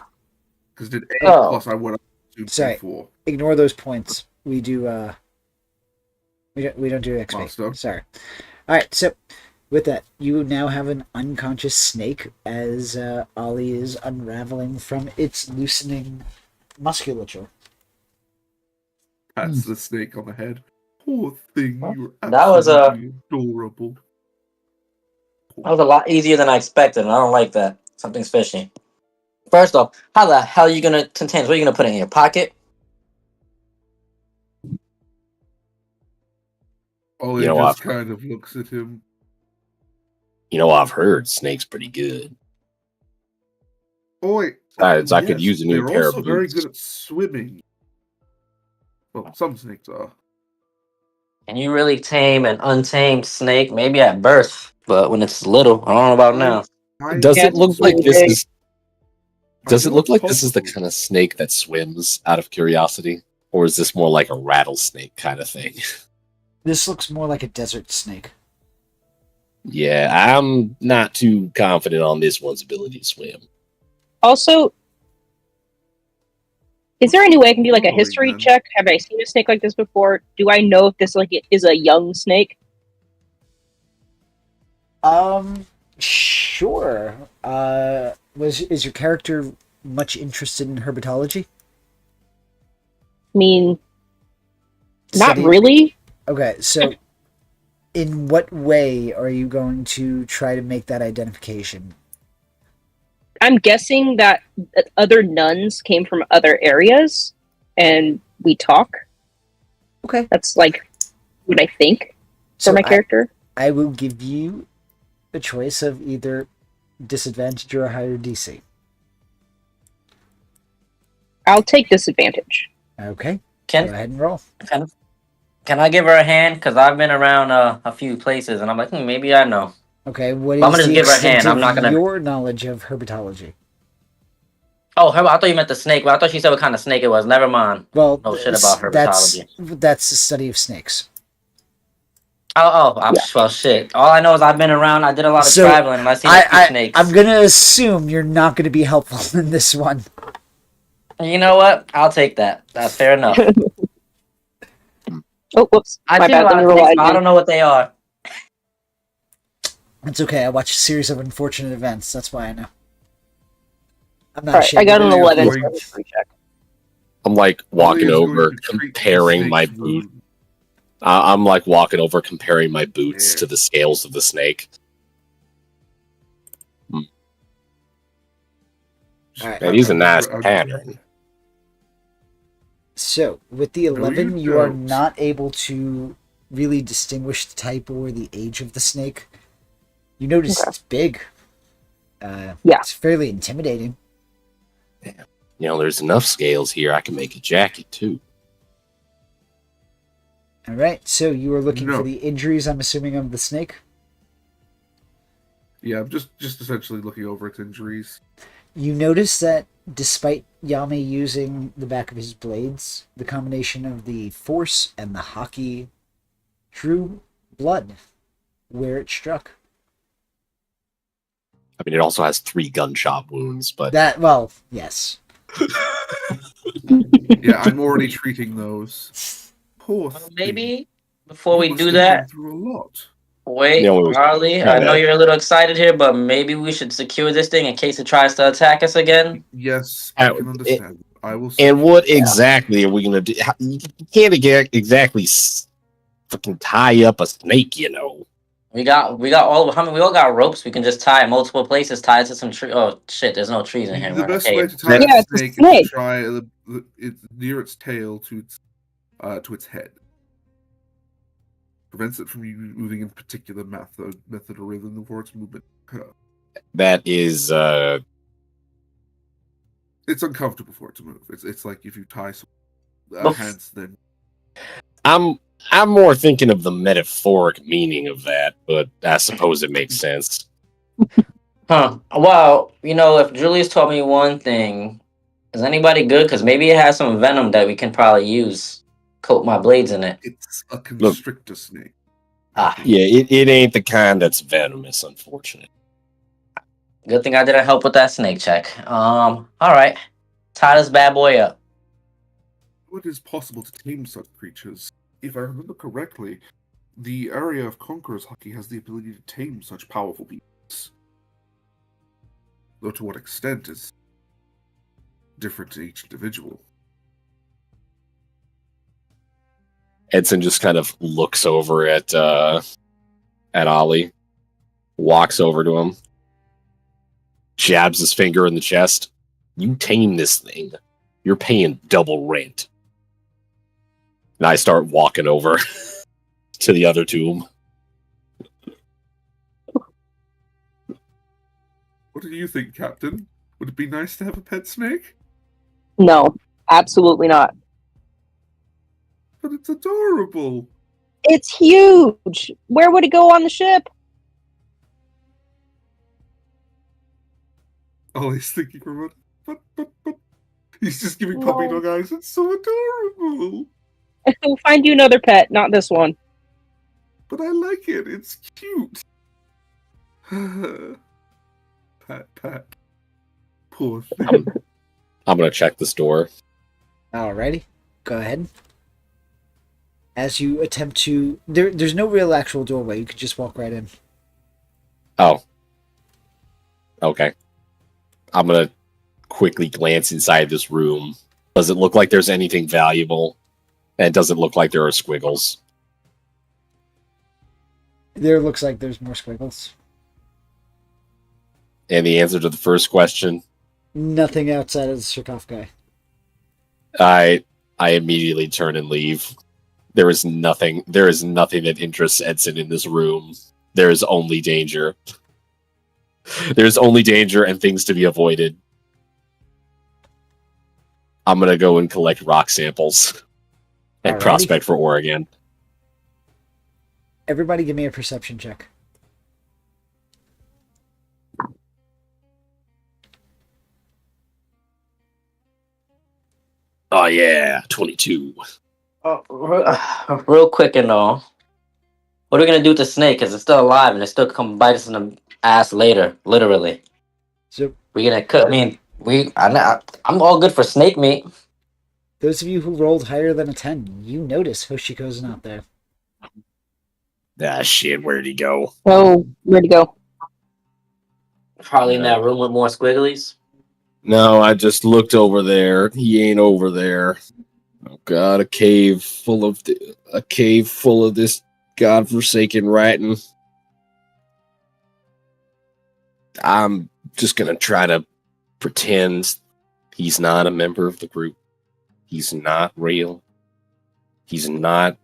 Because it did 8 Oh. plus I would have assumed Sorry. 4. Ignore those points. We do we don't do XP. Milestone. Sorry. Alright, so with that, you now have an unconscious snake as Ollie is unraveling from its loosening musculature. Pats the snake on the head. Poor thing, you're That was absolutely adorable. That was a lot easier than I expected, and I don't like that. Something's fishy. First off, how the hell are you gonna contain? What are you gonna put it in your pocket? Ollie You know, just I've- kind of looks at him. I've heard Snake's pretty good. Oh wait. Besides, I could yes, use a new they're pair also of very boots. good at swimming. Well, some snakes are. Can you really tame an untamed snake? Maybe at birth, but when it's little, I don't know about now. Does Yeah, it look it's like really this big. is? Does it look like this is the possible. kind of snake that swims? Out of curiosity, or is this more like a rattlesnake kind of thing? This looks more like a desert snake. Yeah, I'm not too confident on this one's ability to swim. Also, Is there any way I can do like a Following history them. check? Have I seen a snake like this before? Do I know if this like is a young snake? Sure. Is your character much interested in herpetology? I mean, not Study- really. Okay, so in what way are you going to try to make that identification? I'm guessing that other nuns came from other areas, and we talk. Okay. That's like what I think for So my character. I will give you a choice of either disadvantage or a higher DC. I'll take disadvantage. Okay, go Can ahead and roll. can I give her a hand? Because I've been around a few places, and I'm like, maybe I know. Okay, what I'm gonna is just the give her a extent hand. I'm of not gonna- your knowledge of herpetology? Oh, I thought you meant the snake. But I thought she said what kind of snake it was. Never mind. Well, No shit about herpetology. That's the study of snakes. Well, shit. All I know is I've been around. I did a lot of So, traveling, and I've seen a few snakes. I'm gonna assume you're not gonna be helpful in this one. You know what? I'll take that. That's fair enough. Oh, whoops. I My do bad. a Let lot me of roll snakes, again. but I don't know what they are. It's okay. I watch a series of unfortunate events. That's why I know. I'm not All right, I ashamed got of an it. 11 going- for history check. I'm like walking Ollie is going over, to treat the comparing my snake's boot. wound. I'm like walking over, comparing my boots Yeah. to the scales of the snake. Alright. Man, he's a nice I'll- pattern. So, with the you 11, you are don't. not able to really distinguish the type or the age of the snake. You notice Okay. it's big. Yeah. It's fairly intimidating. You know, there's enough scales here. I can make a jacket too. All right, so you are looking for No. the injuries, I'm assuming, of the snake. Yeah, I'm just essentially looking over its injuries. You notice that despite Yami using the back of his blades, the combination of the force and the hockey drew blood where it struck. I mean, it also has 3 gunshot wounds, but That, well, yes. Yeah, I'm already treating those. Poor thing. Maybe before You we must do have that, been through a lot. wait, Yeah, well, Harley. I know you're a little excited here, but maybe we should secure this thing in case it tries to attack us again. Yes, I Uh, can understand. I will. and what exactly are we gonna do? You can't exactly fucking tie up a snake, you know. We got all. How many? We all got ropes. We can just tie it multiple places. Tie it to some tree. Oh shit! There's no trees in here. The We're in a best way cave. to tie Yeah, a it's a snake is snake. to try it near its tail to its head. Prevents it from you moving in particular method or rhythm for its movement. That is, It's uncomfortable for it to move. It's like if you tie some Bef- hands, then I'm more thinking of the metaphoric meaning of that, but I suppose it makes sense. Huh. Well, if Julius told me one thing, is anybody good? Because maybe it has some venom that we can probably use. Coat my blades in it. it's a constrictor snake. Ah. Yeah, it ain't the kind that's venomous, unfortunately. Good thing I didn't help with that snake check. All right. Tie this bad boy up. It is possible to tame such creatures. If I remember correctly, the area of Conqueror's Hockey has the ability to tame such powerful beasts. Though to what extent is different to each individual. Edson just kind of looks over at Ollie, walks over to him, jabs his finger in the chest. You tame this thing, you're paying double rent. And I start walking over to the other tomb. What do you think, Captain? Would it be nice to have a pet snake? No, absolutely not. But it's adorable. It's huge. Where would it go on the ship? Ollie's thinking for a moment. But. He's just giving puppy No. dog eyes. It's so adorable. We'll find you another pet, not this one. But I like it. It's cute. Pat. Poor thing. I'm gonna check this door. Alrighty, go ahead. As you attempt to, there's no real actual doorway. You could just walk right in. Oh. Okay. I'm gonna quickly glance inside this room. Does it look like there's anything valuable? And does it look like there are squiggles? There looks like there's more squiggles. And the answer to the first question, Nothing outside of the sarcophagi. I immediately turn and leave. There is nothing that interests Edson in this room. There is only danger. There's only danger and things to be avoided. I'm gonna go and collect rock samples and Alrighty. prospect for ore again. Everybody give me a perception check. Oh yeah, 22. Real quick and all. What are we gonna do with the snake? Cause it's still alive and it still come bite us in the ass later. Literally. So, We're gonna cook. I mean, I'm all good for snake meat. those of you who rolled higher than a 10, you notice Hoshiko's not there. Ah shit, where'd he go? Oh, where'd he go? Probably in that room with more squigglies. No, I just looked over there. He ain't over there. Oh god, a cave full of this godforsaken writing. I'm just gonna try to pretend he's not a member of the group. He's not real. He's not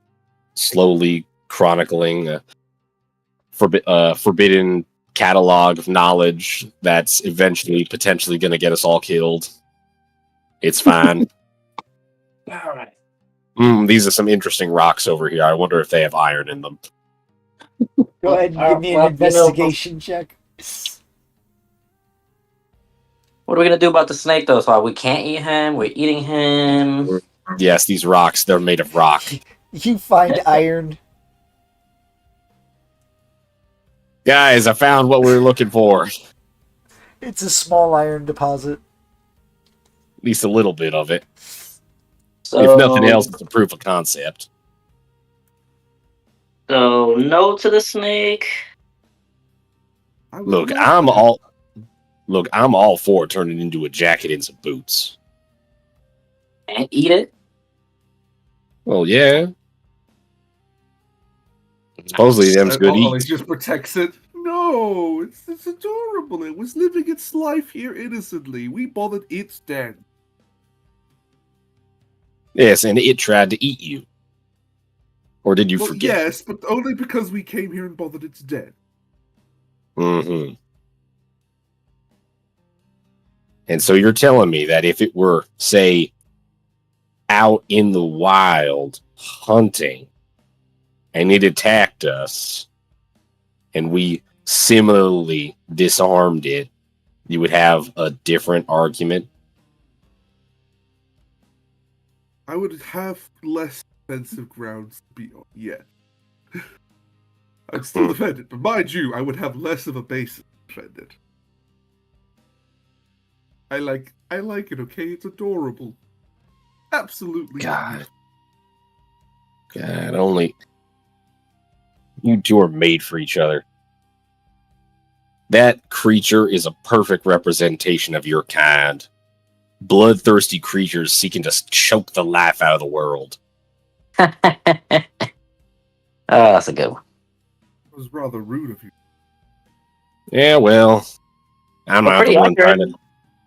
slowly chronicling a forbidden catalog of knowledge that's eventually potentially going to get us all killed. It's fine. All right. These are some interesting rocks over here. I wonder if they have iron in them. Go ahead and give me an Well, investigation check. What are we gonna do about the snake though? So we can't eat him. We're eating him. Yes, these rocks, they're made of rock. You find iron. Guys, I found what we were looking for. At It's a small iron deposit. least a little bit of it. So, If nothing else, it's a proof of concept. So no to the snake. I would Look, love I'm all for turning into a jacket and some boots. And eat it. Well, yeah. Supposedly them's good Ollie eats. just protects it. No, it's adorable. It was living its life here innocently. We bothered its dead. Yes, and it tried to eat you. Or did you Well, forget? yes, but only because we came here and bothered its dead. Mm-hmm. And so you're telling me that if it were, say, out in the wild hunting, and it attacked us, and we similarly disarmed it, you would have a different argument? I would have less defensive grounds to be on. Yeah. I'd still defend it, but mind you, I would have less of a basis to defend it. I like it, okay? It's adorable. Absolutely. God, only you two are made for each other. That creature is a perfect representation of your kind. Bloodthirsty creatures seeking to choke the life out of the world. Oh, that's a good one. It was rather rude of you. Yeah, well, I'm Well, not the pretty one accurate. trying to.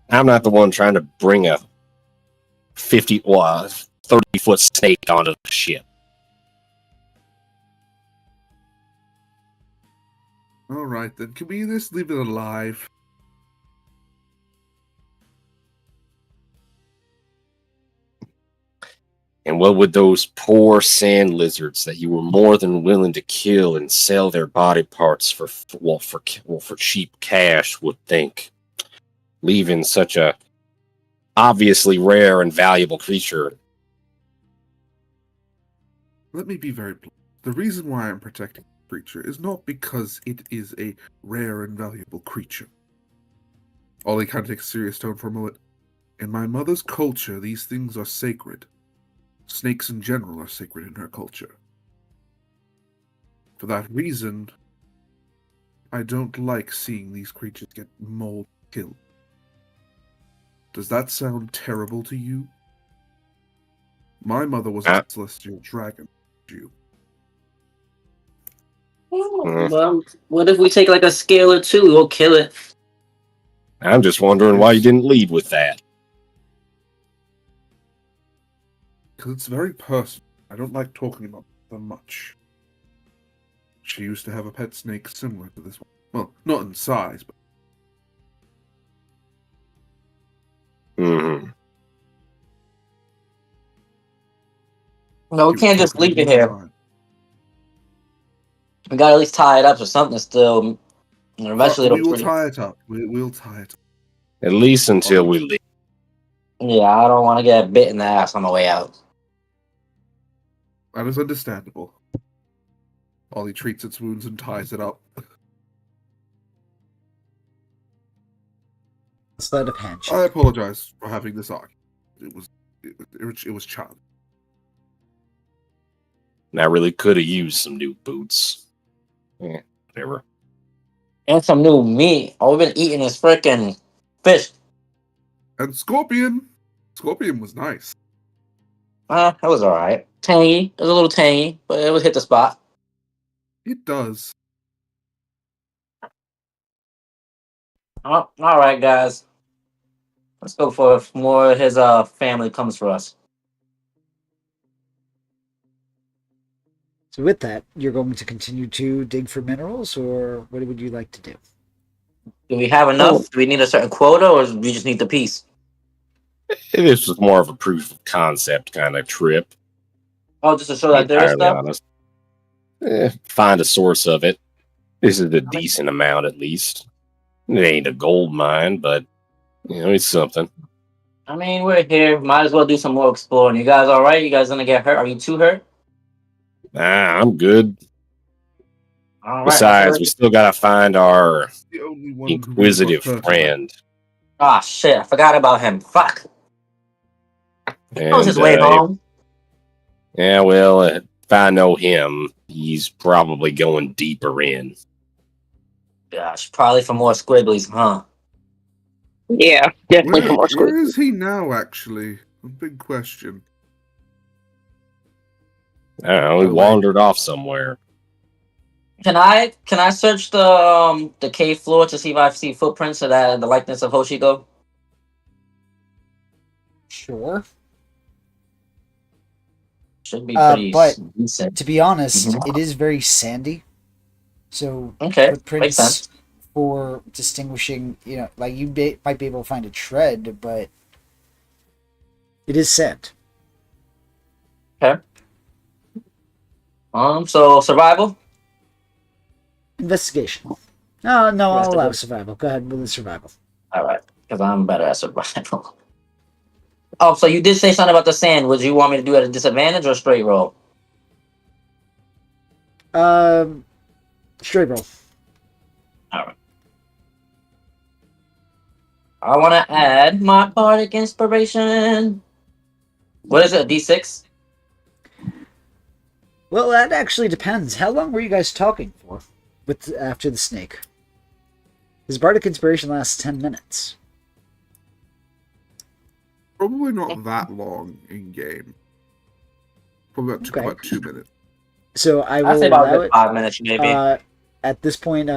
I'm not the one trying to bring a 30-foot snake onto the ship. Alright then, can we just leave it alive? And what would those poor sand lizards that you were more than willing to kill and sell their body parts for cheap cash would think? Leaving such a obviously rare and valuable creature. Let me be very blunt. The reason why I'm protecting the creature is not because it is a rare and valuable creature. Ollie kind of takes a serious tone for a moment. In my mother's culture, these things are sacred. Snakes in general are sacred in her culture. For that reason, I don't like seeing these creatures get mauled, killed. Does that sound terrible to you? My mother was a celestial dragon. You. Well, what if we take like a scale or two? We'll kill it. I'm just wondering why you didn't lead with that. Because it's very personal. I don't like talking about them much. She used to have a pet snake similar to this one. Well, not in size, but... Mm-hmm. No, we can't just leave it here. Time. We gotta at least tie it up or something still. And eventually we it'll will tie it up. We'll tie it up. At least until we leave. Yeah, I don't want to get bit in the ass on the way out. That is understandable. Ollie treats its wounds and ties it up. Sleight of hand check. I apologize for having this argument. It was childish. And I really could have used some new boots. Yeah, whatever. And some new meat. All we've been eating is freaking fish. And Scorpion! Scorpion was nice. That was alright. Tangy. It was a little tangy, but it would hit the spot. It does. Oh, alright, guys. Let's go for if more of his family comes for us. So with that, you're going to continue to dig for minerals, or what would you like to do? Do we have enough? Do we need a certain quota, or do we just need the piece? This was more of a proof of concept kind of trip. Oh, just to show that there is Entirely stuff? honest. Find a source of it. This is a decent amount, at least. It ain't a gold mine, but it's something. I mean, we're here. Might as well do some more exploring. You guys alright? You guys gonna get hurt? Are you too hurt? I'm good. All right. Besides, we still gotta find our The only one who inquisitive got hurt. friend. Ah, shit. I forgot about him. Fuck. That was his And, way home. Yeah, well, if I know him, he's probably going deeper in. Gosh, probably for more squigglies, huh? Yeah, definitely for more Where squid. is he now, actually? A big question. I don't know, he wandered off somewhere. Can I search the cave floor to see if I see footprints of the likeness of Hoshiko? Sure. Should be pretty but decent. To be honest, Mhm. it is very sandy. So Okay, makes footprints sense. for distinguishing, like might be able to find a tread, but it is sand. So survival. Investigation. No, I'll allow Investigation. survival. Go ahead with the survival. All right, because I'm better at survival. Oh, so you did say something about the sand. Would you want me to do it at a disadvantage or straight roll? Straight roll. All right. I want to add my bardic inspiration. What is it? A D6? Well, that actually depends. How long were you guys talking for after the snake? His bardic inspiration lasts 10 minutes. Probably not that long in game. Probably about 2 minutes. So I I'd will say about allow a good it. 5 minutes, maybe. At this point,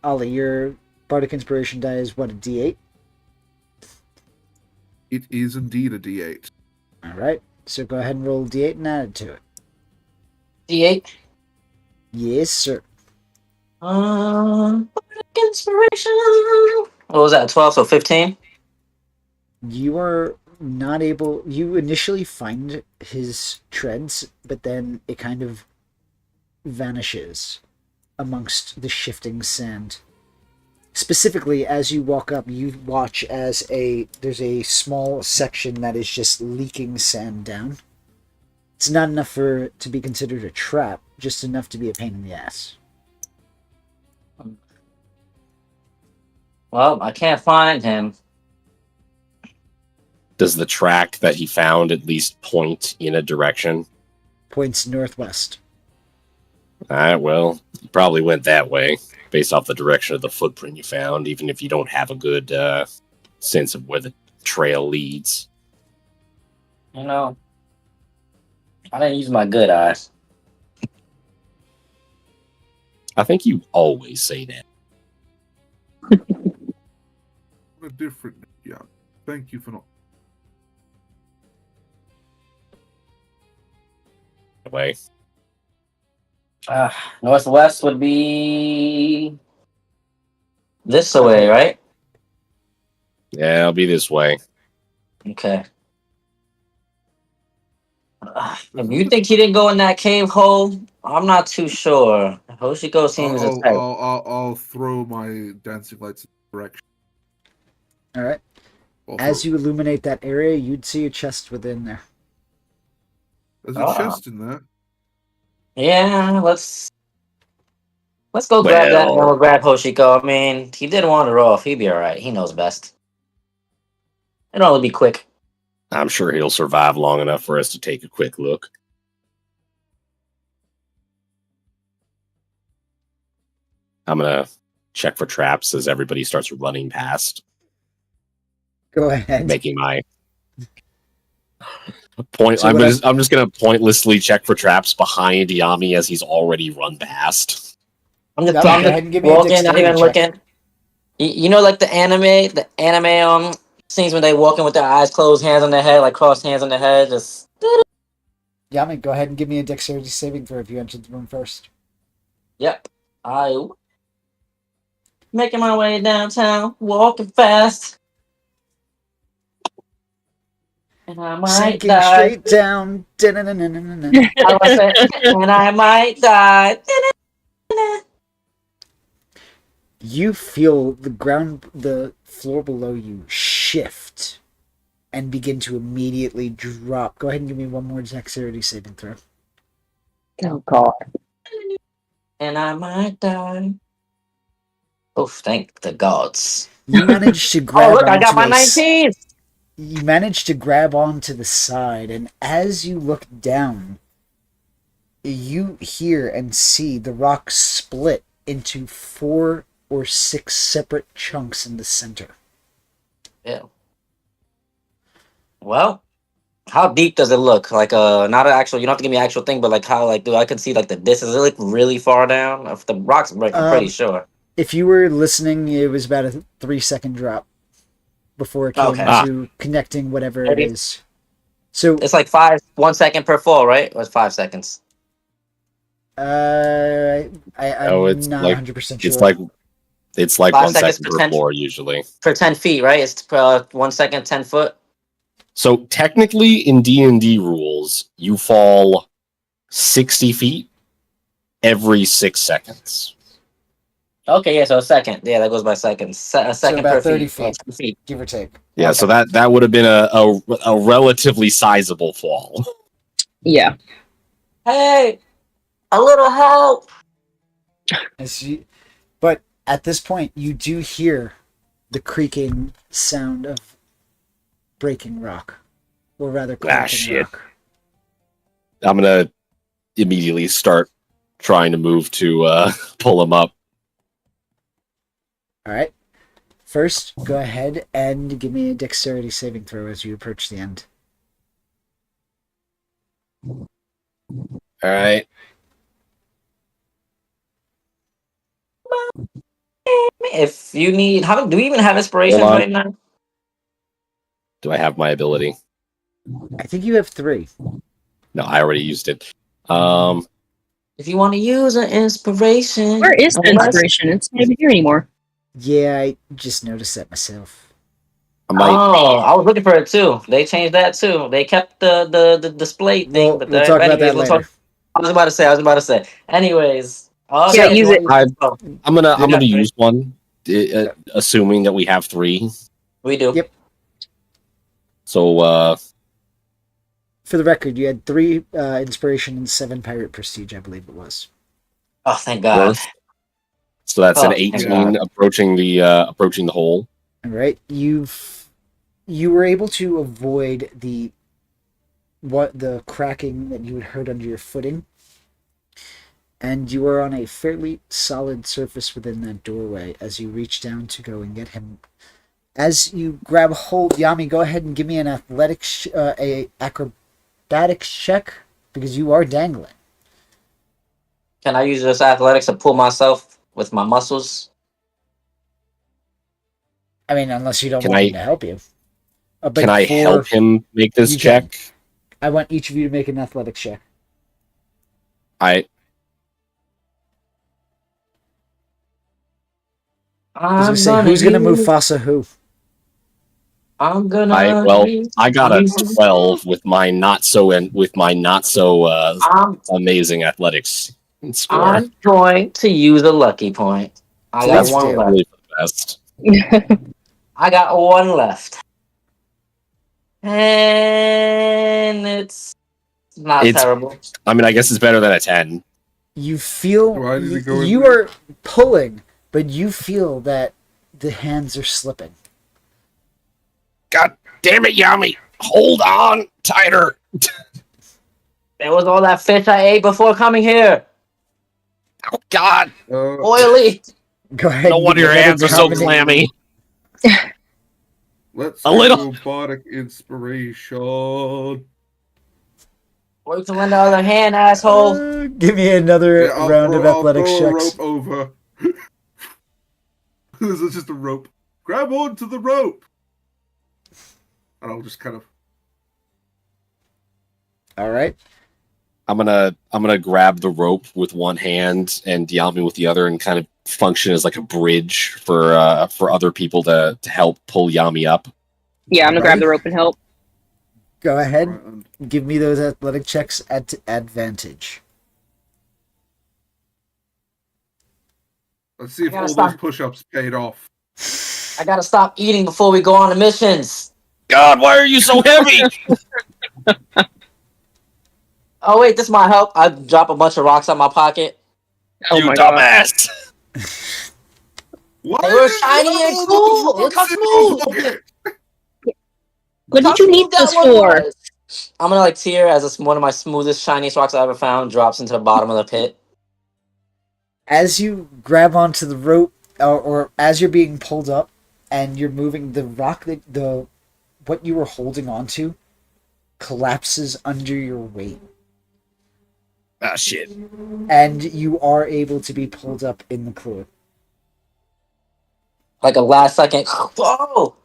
Ollie, your bardic inspiration die is what, a D8? It is indeed a D8. All right. So go ahead and roll a D8 and add it to it. D8. Yes, sir. Bardic inspiration. What was that? 12, so 15. You are not able. You initially find his treads, but then it kind of vanishes amongst the shifting sand. Specifically, as you walk up, you watch as there's a small section that is just leaking sand down. It's not enough to be considered a trap, just enough to be a pain in the ass. Well, I can't find him. Does the track that he found at least point in a direction? Points northwest. Alright, well, you probably went that way, based off the direction of the footprint you found, even if you don't have a good sense of where the trail leads. You know, I didn't use my good eyes. I think you always say that. A different, yeah. Thank you for not. Way. Northwest would be this way, right? Yeah, it'll be this way. Okay. If you think he didn't go in that cave hole, I'm not too sure. Hoshiko seems I'll, tight. I'll throw my dancing lights in the direction. All right. I'll As throw- you illuminate that area, you'd see a chest within there. There's a chest in there. Yeah, let's go grab that and then we'll grab Hoshiko. I mean, he did wander off. He'd be alright. He knows best. It'll only be quick. I'm sure he'll survive long enough for us to take a quick look. I'm gonna check for traps as everybody starts running past, Go ahead. making my point. So I'm what just gonna pointlessly check for traps behind Yami as he's already run past. I'm just, Go I'm ahead and give me a walking, not even dexterity check. looking. You know, like the anime scenes when they walking with their eyes closed, hands on their head, like crossed hands on their head, just. Yami, go ahead and give me a dexterity saving throw if you entered the room first. Yep. I making my way downtown, walking fast. And I might Sinking die. straight down. Da-na-na-na-na-na. I was saying, and I might die. You feel the floor below you shift and begin to immediately drop. Go ahead and give me one more dexterity saving throw. Oh god. And I might die. Oof, thank the gods. You manage to grab Oh, look, I got onto my a s- 19. You manage to grab onto the side, and as you look down, you hear and see the rock split into 4 or 6 separate chunks in the center. Yeah. Well, how deep does it look? Like not an actual. You don't have to give me an actual thing, but like how do I can see like the distance? Does it look really far down? If the rocks break, I'm pretty sure. If you were listening, it was about a 3-second drop before it came Okay. to connecting whatever it Maybe. is. So, It's like 1 second per fall, right? Or it's 5 seconds. I'm it's not like- 100% sure. It's like 5 1 seconds second per per 10. floor usually. For 10 feet, right? It's 1 second, 10 foot. So technically, in D&D rules, you fall 60 feet every 6 seconds. Okay, yeah, so a second. Yeah, that goes by seconds. A second about per 30 feet. feet. 10 feet. Give or take. Yeah, Okay. so that would have been a relatively sizable fall. Yeah. Hey, a little help. But at this point, you do hear the creaking sound of breaking rock. Or rather, cracking shit. rock. I'm gonna immediately start trying to move to pull him up. Alright. First, go ahead and give me a dexterity saving throw as you approach the end. All right. If you need, do we even have inspiration Hold on. right now? Do I have my ability? I think you have 3. No, I already used it. If you want to use an inspiration, Where is the inspiration? It's not even here anymore. Yeah, I just noticed that myself. I might. Oh, I was looking for it too. They changed that too. They kept the display thing. We'll, but we'll talk about that anyways, later. I was about to say. Anyways, Yeah, use it. Oh, I'm gonna got three. use one, assuming that we have 3. we do. Yep. So For the record, you had 3 inspiration and 7 pirate prestige, I believe it was. Oh, thank God. worth. So that's an Oh, 18 approaching the hole. All right, you you were able to avoid the cracking that you had heard under your footing, and you are on a fairly solid surface within that doorway as you reach down to go and get him. As you grab hold, Yami, go ahead and give me an acrobatics check, because you are dangling. Can I use this athletics to pull myself with my muscles? I mean, unless you don't Can want I- me to help you. But Can I help him make this You can. check? I want each of you to make an athletics check. I 'Cause I was gonna say, who's gonna move Mufasa who? I'm gonna. I got a 12 with my not so I'm, amazing athletics score. I'm going to use a lucky point. I got Please one do. left. Really for the best. I got one left. And it's not It's- terrible. I mean, I guess it's better than a 10. You feel Do I need to go in you there? are pulling, but you feel that the hands are slipping. God damn it, Yami! Hold on tighter. There was all that fish I ate before coming here. Oh God! Oily. Go ahead. No and wonder give your me hands are another so combination. clammy. Let's A do little- bardic inspiration. Work to lend the other hand, asshole. Give me another Yeah, round of athletics I'll throw checks. a rope over. This is just a rope. Grab onto the rope. And I'll just kind of. All right. I'm gonna grab the rope with one hand and Yami with the other, and kind of function as like a bridge for other people to help pull Yami up. Yeah, I'm gonna grab the rope and help. Go ahead. Right, and Give me those athletic checks at advantage. let's see if I gotta all stop. those push-ups paid off. I gotta stop eating before we go on the missions. God, why are you so heavy? Oh wait, this might help. I drop a bunch of rocks out my pocket. Oh you my god. dumbass! Why They were did you shiny have and all cool. those Look how rocks in your smooth. pocket? What did you need That this one for? was. I'm gonna like tear as one of my smoothest, shiniest rocks I ever found drops into the bottom of the pit. As you grab onto the rope, or as you're being pulled up, and you're moving, the rock that what you were holding onto collapses under your weight, Ah, shit. and you are able to be pulled up in the clear. Like a last second. Whoa!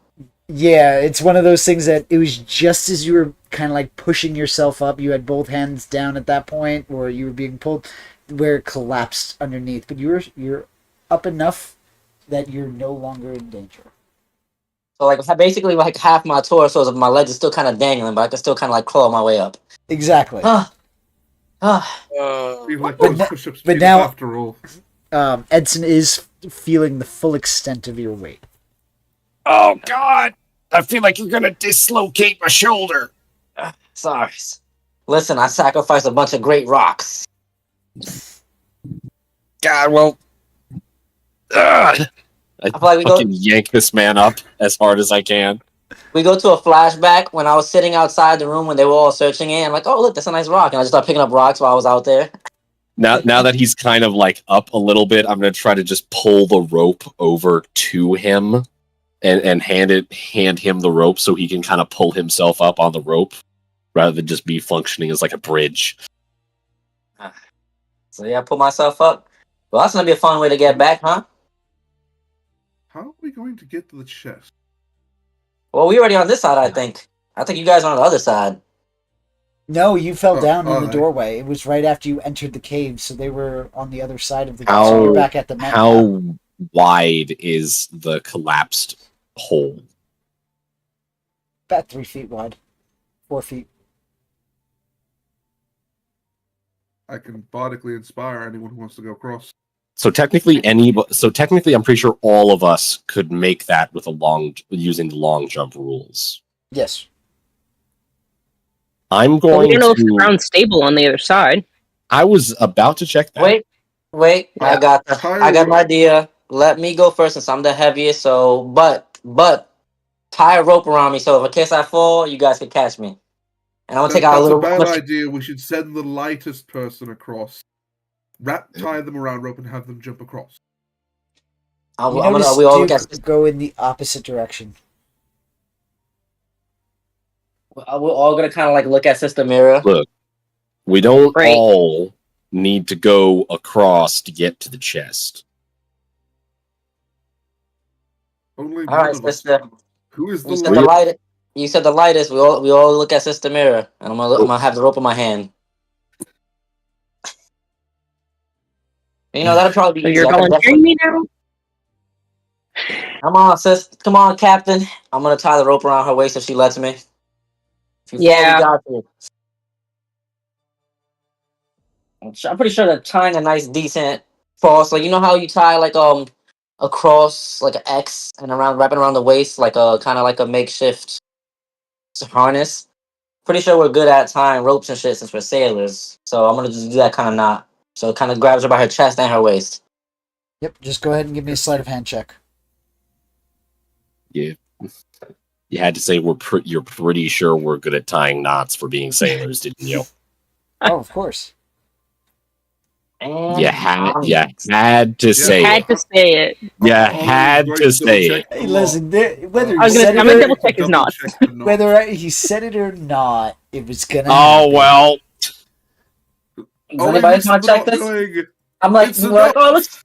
Yeah, it's one of those things that it was just as you were kind of like pushing yourself up, you had both hands down at that point, or you were being pulled, where it collapsed underneath. But you're up enough that you're no longer in danger. So like basically like half my torso of my legs is still kind of dangling, but I can still kind of like claw my way up. Exactly. Ah. Feel like But those na- push-ups but paid now- off after all. Edson is feeling the full extent of your weight. Oh God! I feel like you're gonna dislocate my shoulder. Sorry. Listen, I sacrificed a bunch of great rocks. God, well. Ugh. I feel like we go- fucking yank this man up as hard as I can. We go to a flashback when I was sitting outside the room when they were all searching it. I'm like, oh look, that's a nice rock, and I just started picking up rocks while I was out there. Now that he's kind of like up a little bit, I'm gonna try to just pull the rope over to him and hand him the rope so he can kind of pull himself up on the rope rather than just be functioning as like a bridge. So yeah, I pull myself up. Well, that's gonna be a fun way to get back, huh? How are we going to get to the chest? Well, we already on this side, I think. I think you guys are on the other side. No, you fell down in the alright. doorway. It was right after you entered the cave, so they were on the other side of the cave. How- So you're back at the mountain. How wide is the collapsed hole? About 3 feet wide. 4 feet. I can bardically inspire anyone who wants to go across. So technically, I'm pretty sure all of us could make that with using the long jump rules. Yes. I'm But we going don't know if the to. ground's stable on the other side. I was about to check that. Wait. I got an idea. Let me go first since I'm the heaviest. So, but tie a rope around me, so if in case I fall, you guys can catch me. And I'm gonna take out a That's little. a bad idea. We should send the lightest person across. Tie them around rope and have them jump across. We all look at go in the opposite direction. We're all gonna kind of like look at Sister Mira. Look, we don't Right. all need to go across to get to the chest. Only All one right, of us. Sister. Who is the You said the light? light. You said the lightest. We all look at Sister Mira, and I'm gonna have the rope in my hand. You know that'll probably be So easy. you're I can volunteering definitely- me now? Come on, sis. Come on, Captain. I'm gonna tie the rope around her waist if she lets me. If you fall, Yeah. you got you. I'm pretty sure that tying a nice decent cross, like you know how you tie like a cross like an X and wrapping around the waist like a kind of like a makeshift harness. Pretty sure we're good at tying ropes and shit since we're sailors. So I'm gonna just do that kind of knot. So it kind of grabs her by her chest and her waist. Yep, just go ahead and give me a sleight of hand check. You had to say you're pretty sure we're good at tying knots for being sailors, didn't you? Oh, of course. And You had to say Had it. to say it. You had to say it. Hey, listen, whether I was he gonna- said I'm it gonna or, double check his knots. whether he said it or not, it was gonna. Oh happen. well. Does Oh, anybody it's want to check not this? going. I'm like, It's a we're like, knot. oh, it looks.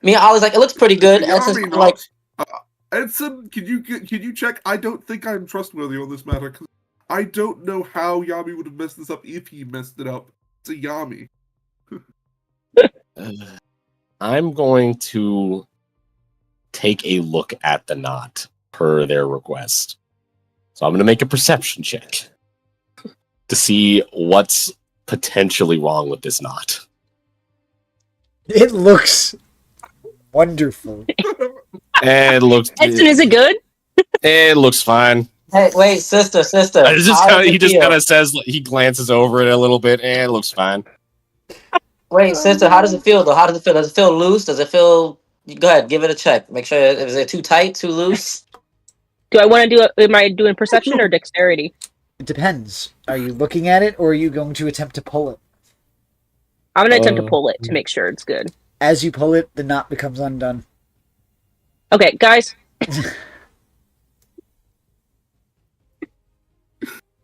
Me and Ollie's like, it looks pretty good. The Edson's army kinda like, knot. Edson, can you check? I don't think I'm trustworthy on this matter. 'Cause I don't know how Yami would have messed this up if he messed it up. It's a Yami. I'm going to take a look at the knot per their request. So I'm going to make a perception check to see what's potentially wrong with this knot. It looks wonderful. It looks. Edson, is it good? It looks fine. hey, wait, sister. He just kind of says he glances over it a little bit, and it looks fine. Wait, sister, how does it feel though? How does it feel? Does it feel loose? Does it feel? Go ahead, give it a check. Make sure is it too tight, too loose? Do I want to do it? Am I doing perception or dexterity? It depends. Are you looking at it, or are you going to attempt to pull it? I'm gonna attempt to pull it to make sure it's good. As you pull it, the knot becomes undone. Okay, guys.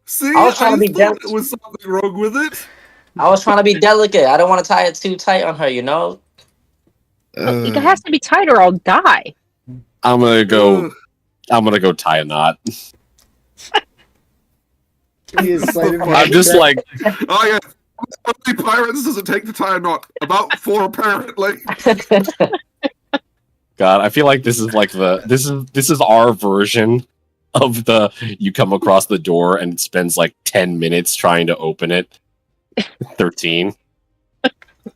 See, I was trying to be thought delicate. there was something wrong with it. I was trying to be delicate. I don't want to tie it too tight on her, you know. It has to be tight or I'll die. I'm gonna go. Ugh. I'm gonna go tie a knot. Give me a sleight of hand I'm just check. like, Oh yeah. How many pirates does it take to tie a knot? About 4, apparently. God, I feel like this is like this is our version of the you come across the door and it spends like 10 minutes trying to open it. 13.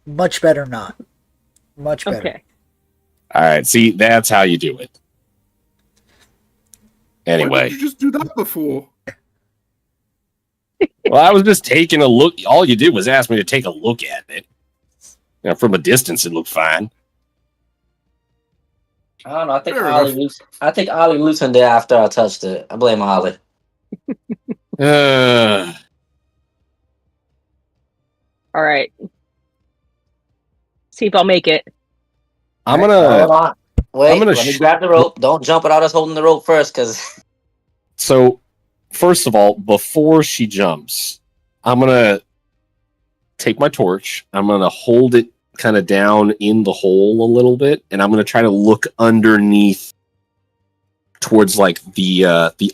Much better not. Much better. Okay. All right, see, that's how you do it. Why Anyway, didn't you just do that before? well, I was just taking a look. All you did was ask me to take a look at it. You know, from a distance, it looked fine. I don't know. Fair I think Ollie loosened it after I touched it. I blame Ollie. Uh, All right. See if I'll make it. I'm Hold gonna. on. Wait, I'm gonna let me grab the rope. Don't jump without us holding the rope first, because So, first of all, before she jumps, I'm gonna take my torch. I'm gonna hold it kind of down in the hole a little bit, and I'm gonna try to look underneath towards like the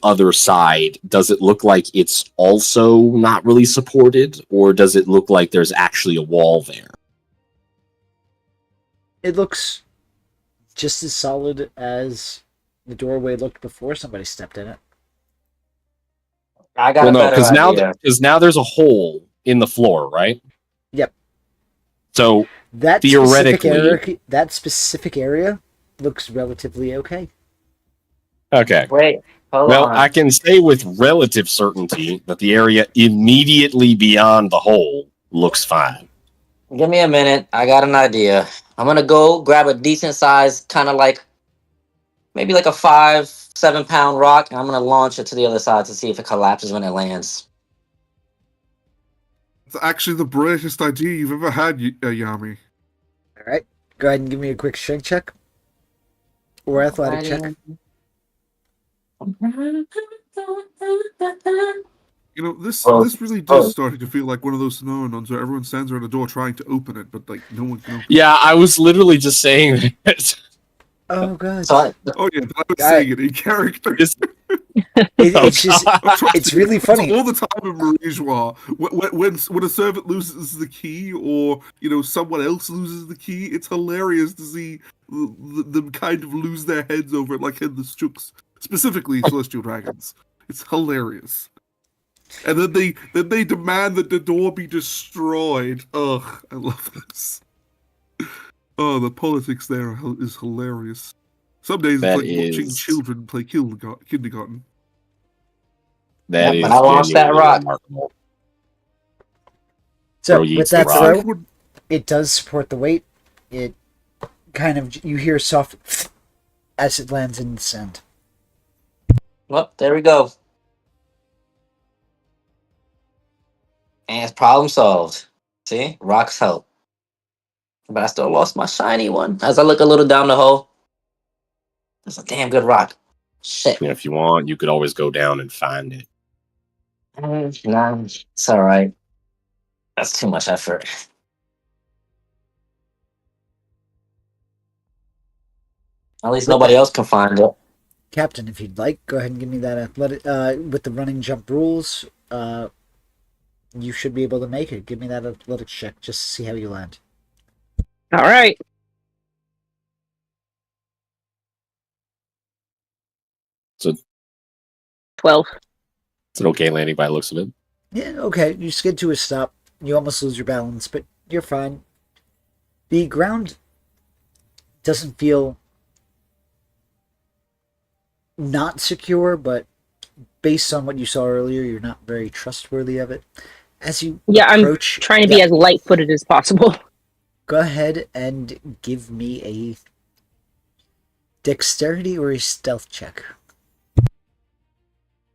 other side. Does it look like it's also not really supported, or does it look like there's actually a wall there? It looks just as solid as the doorway looked before somebody stepped in it. I got Well, a no, better idea. because now there's a hole in the floor, right? Yep. So That Theoretically- specific area looks relatively okay. okay. Wait, hold Well, on. I can say with relative certainty that the area immediately beyond the hole looks fine. Give me a minute. I got an idea. I'm gonna go grab a decent size, kind of like maybe like a 5-7 pound rock, and I'm gonna launch it to the other side to see if it collapses when it lands. It's actually the brightest idea you've ever had, Yami. All right. Go ahead and give me a quick strength check or athletic check. You know, this Oh. this really does starting to feel like one of those phenomenons where everyone stands around the door trying to open it, but like no one can open it. Yeah, I was literally just saying that. Oh god. So Oh yeah, but I was Guy- saying it in character. It's- It's just God. it's really funny. All the time in Marie Joie, when a servant loses the key, or you know someone else loses the key, it's hilarious to see them kind of lose their heads over it, like in the Stooks, specifically Celestial Dragons. It's hilarious. And then they demand that the door be destroyed. Ugh, I love this. Oh, the politics there is hilarious. Some days That it's like watching is- children play kindergarten. That Yeah, is but I launched that genuinely rock. remarkable. So Throw with yeets that the rock. throw, Would- it does support the weight. It kind of you hear soft as it lands in the sand. well, there we go. And it's problem solved. See? Rocks help. But I still lost my shiny one. As I look a little down the hole, it's a damn good rock. Shit. You know, if you want, you could always go down and find it. Nah, it's alright. That's too much effort. At least nobody else can find it. Captain, if you'd like, go ahead and give me that athletic with the running jump rules. You should be able to make it. Give me that athletics check just to see how you land. All right. So- 12. Is it okay landing by the looks of it? Yeah, okay. You skid to a stop. You almost lose your balance, but you're fine. The ground doesn't feel not secure, but based on what you saw earlier, you're not very trustworthy of it. As you Yeah, I'm approach, Trying to be as light-footed as possible. go ahead and give me a dexterity or a stealth check.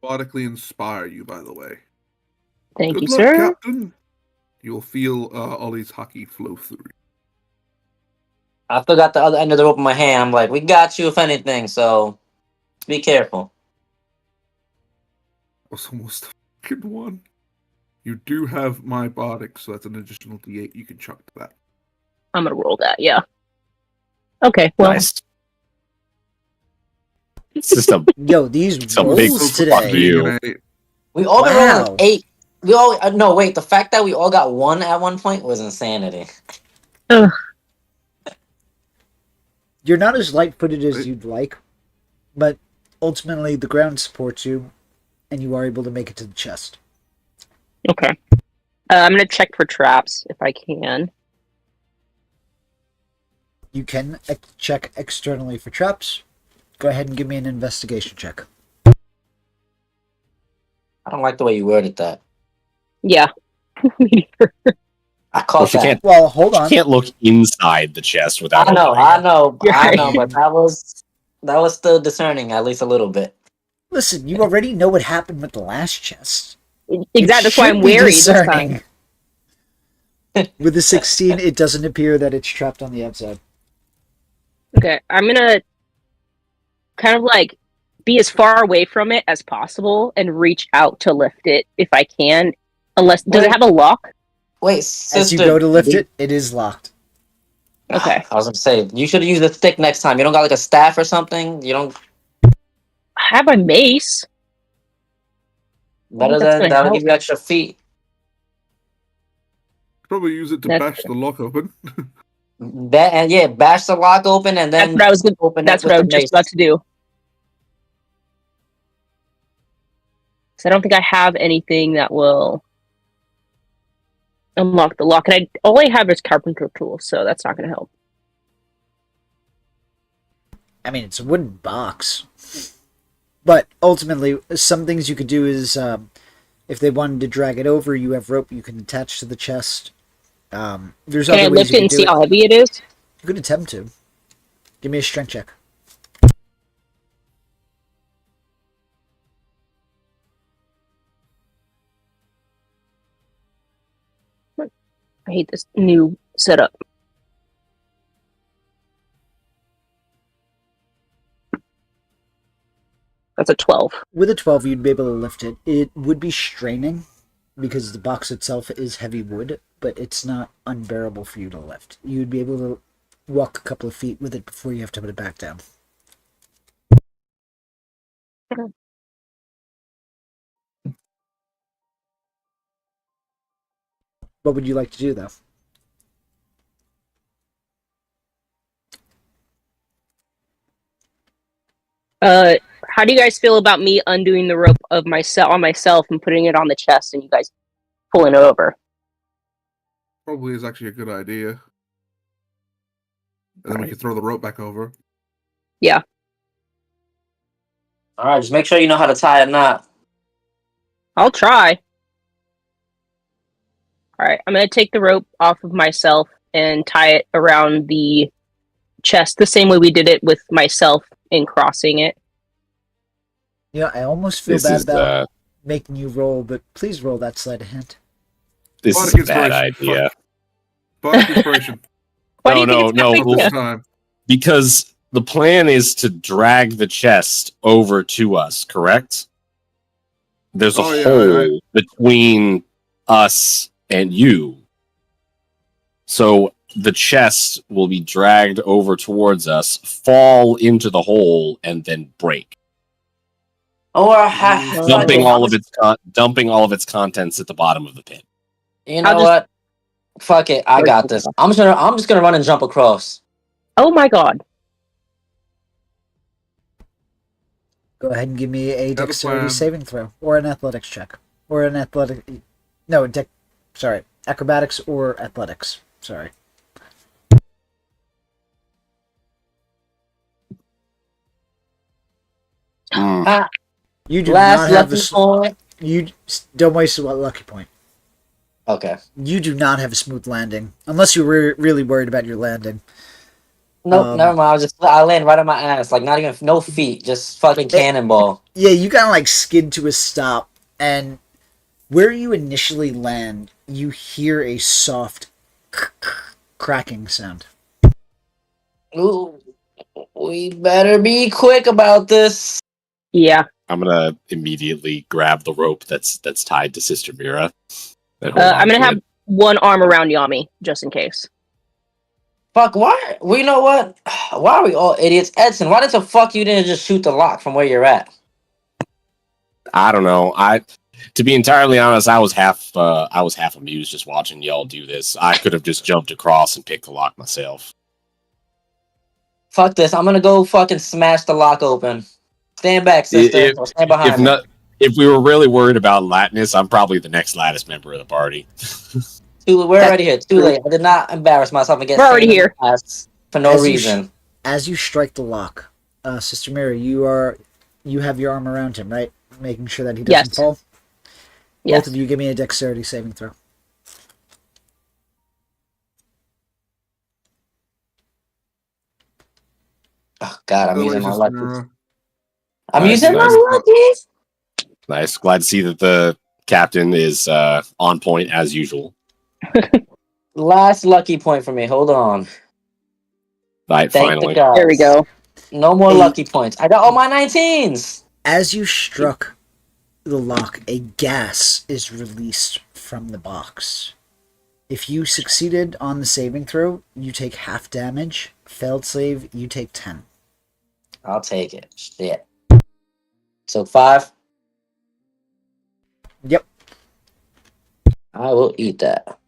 Robotically inspire you, by the way. Thank Good you, luck, sir. Captain. You'll feel Ollie's hockey flow through. I still got the other end of the rope in my hand. I'm like, we got you if anything, so be careful. That was almost a fucking one. You do have my bardic, so that's an additional D8 you can chuck to that. I'm gonna roll that. Yeah. Okay. Well, Nice. It's just a Yo, these Some big rolls fuck today. you. We all been Wow. rolling 8. We all no wait. The fact that we all got 1 at one point was insanity. You're not as light-footed as you'd like, but ultimately the ground supports you, and you are able to make it to the chest. okay. I'm gonna check for traps if I can. You can check externally for traps. Go ahead and give me an investigation check. I don't like the way you worded that. Yeah. Me neither. I well, caught she that. can't Well, hold she on. can't look inside the chest without I know, opening I it. know, You're I right. know, but that was still discerning, at least a little bit. Listen, you already know what happened with the last chest. Exactly. It That's why should I'm be wary this discerning. time. With the 16, it doesn't appear that it's trapped on the outside. Okay. I'm gonna kind of like be as far away from it as possible and reach out to lift it if I can. Unless does it Wait. have a lock? Wait, sister, As you go to lift it, it is locked. Okay. I was gonna say you should use the stick next time. You don't got like a staff or something. You don't. I have a mace. Better that's than gonna that would help. give you extra feet. Probably use it to That's- bash the lock open. That and yeah, bash the lock open and then That's what I was. open That's it what I with was the just mace. about to do. So I don't think I have anything that will unlock the lock, and all I have is carpenter tools, so that's not going to help. I mean, it's a wooden box. But ultimately, some things you could do is, if they wanted to drag it over, you have rope you can attach to the chest. There's Can I other ways lift you it can and do see it. how heavy it is? You could attempt to. Give me a strength check. I hate this new setup. That's a 12. With a 12, you'd be able to lift it. It would be straining because the box itself is heavy wood, but it's not unbearable for you to lift. You'd be able to walk a couple of feet with it before you have to put it back down. What would you like to do, though? How do you guys feel about me undoing the rope of myself and putting it on the chest and you guys pulling it over? Probably is actually a good idea. And then we can throw the rope back over. Yeah. All right, just make sure you know how to tie a knot. I'll try. Alright, I'm gonna take the rope off of myself and tie it around the chest the same way we did it with myself in crossing it. You know, I almost feel This bad is about making you roll, but please roll that sleight of hand. this is a bad idea. Bardic inspiration. Why do you think it's No. happening? This time. Because the plan is to drag the chest over to us, correct? There's a hole between us and you. So the chest will be dragged over towards us, fall into the hole, and then break. Or Dumping all of its contents at the bottom of the pit. You know what? Fuck it, I got this. I'm just gonna run and jump across. Oh my god. Go ahead and give me a Have a dexterity plan. saving throw, or an athletics check, or an athletic. No, acrobatics or athletics. Sorry. Ah, You do last not have lucky a. point. You don't waste a lucky point. Okay. You do not have a smooth landing, unless you're really worried about your landing. Nope, never mind. I land right on my ass, like not even no feet, just fucking cannonball. Yeah, you kind of like skid to a stop, and where you initially land, you hear a soft cracking sound. Ooh, we better be quick about this. Yeah. I'm gonna immediately grab the rope that's tied to Sister Mira. I'm gonna have one arm around Yami, just in case. Fuck, why? Well, you know what? Why are we all idiots? Edson, why the fuck you didn't just shoot the lock from where you're at? I don't know. To be entirely honest, I was half amused just watching y'all do this. I could have just jumped across and picked the lock myself. Fuck this. I'm gonna go fucking smash the lock open. Stand back, sister. Or stand behind me. If we were really worried about Latinus, I'm probably the next latest member of the party. We're already here. Too late. I did not embarrass myself and get We're already here for no reason. As you strike the lock, Sister Mira, you have your arm around him, right? Making sure that he doesn't fall. Yes. Both of you, give me a dexterity saving throw. Oh God, I'm using my lucky. I'm Nice, using nice. my luckies. Nice. Glad to see that the captain is on point as usual. Last lucky point for me. Hold on. Right, Thank finally. the gods. There we go. No more lucky points. I got all my 19s. As you struck the lock, a gas is released from the box. If you succeeded on the saving throw, you take half damage. Failed save, you take 10. I'll take it. Shit. So 5. Yep. I will eat that.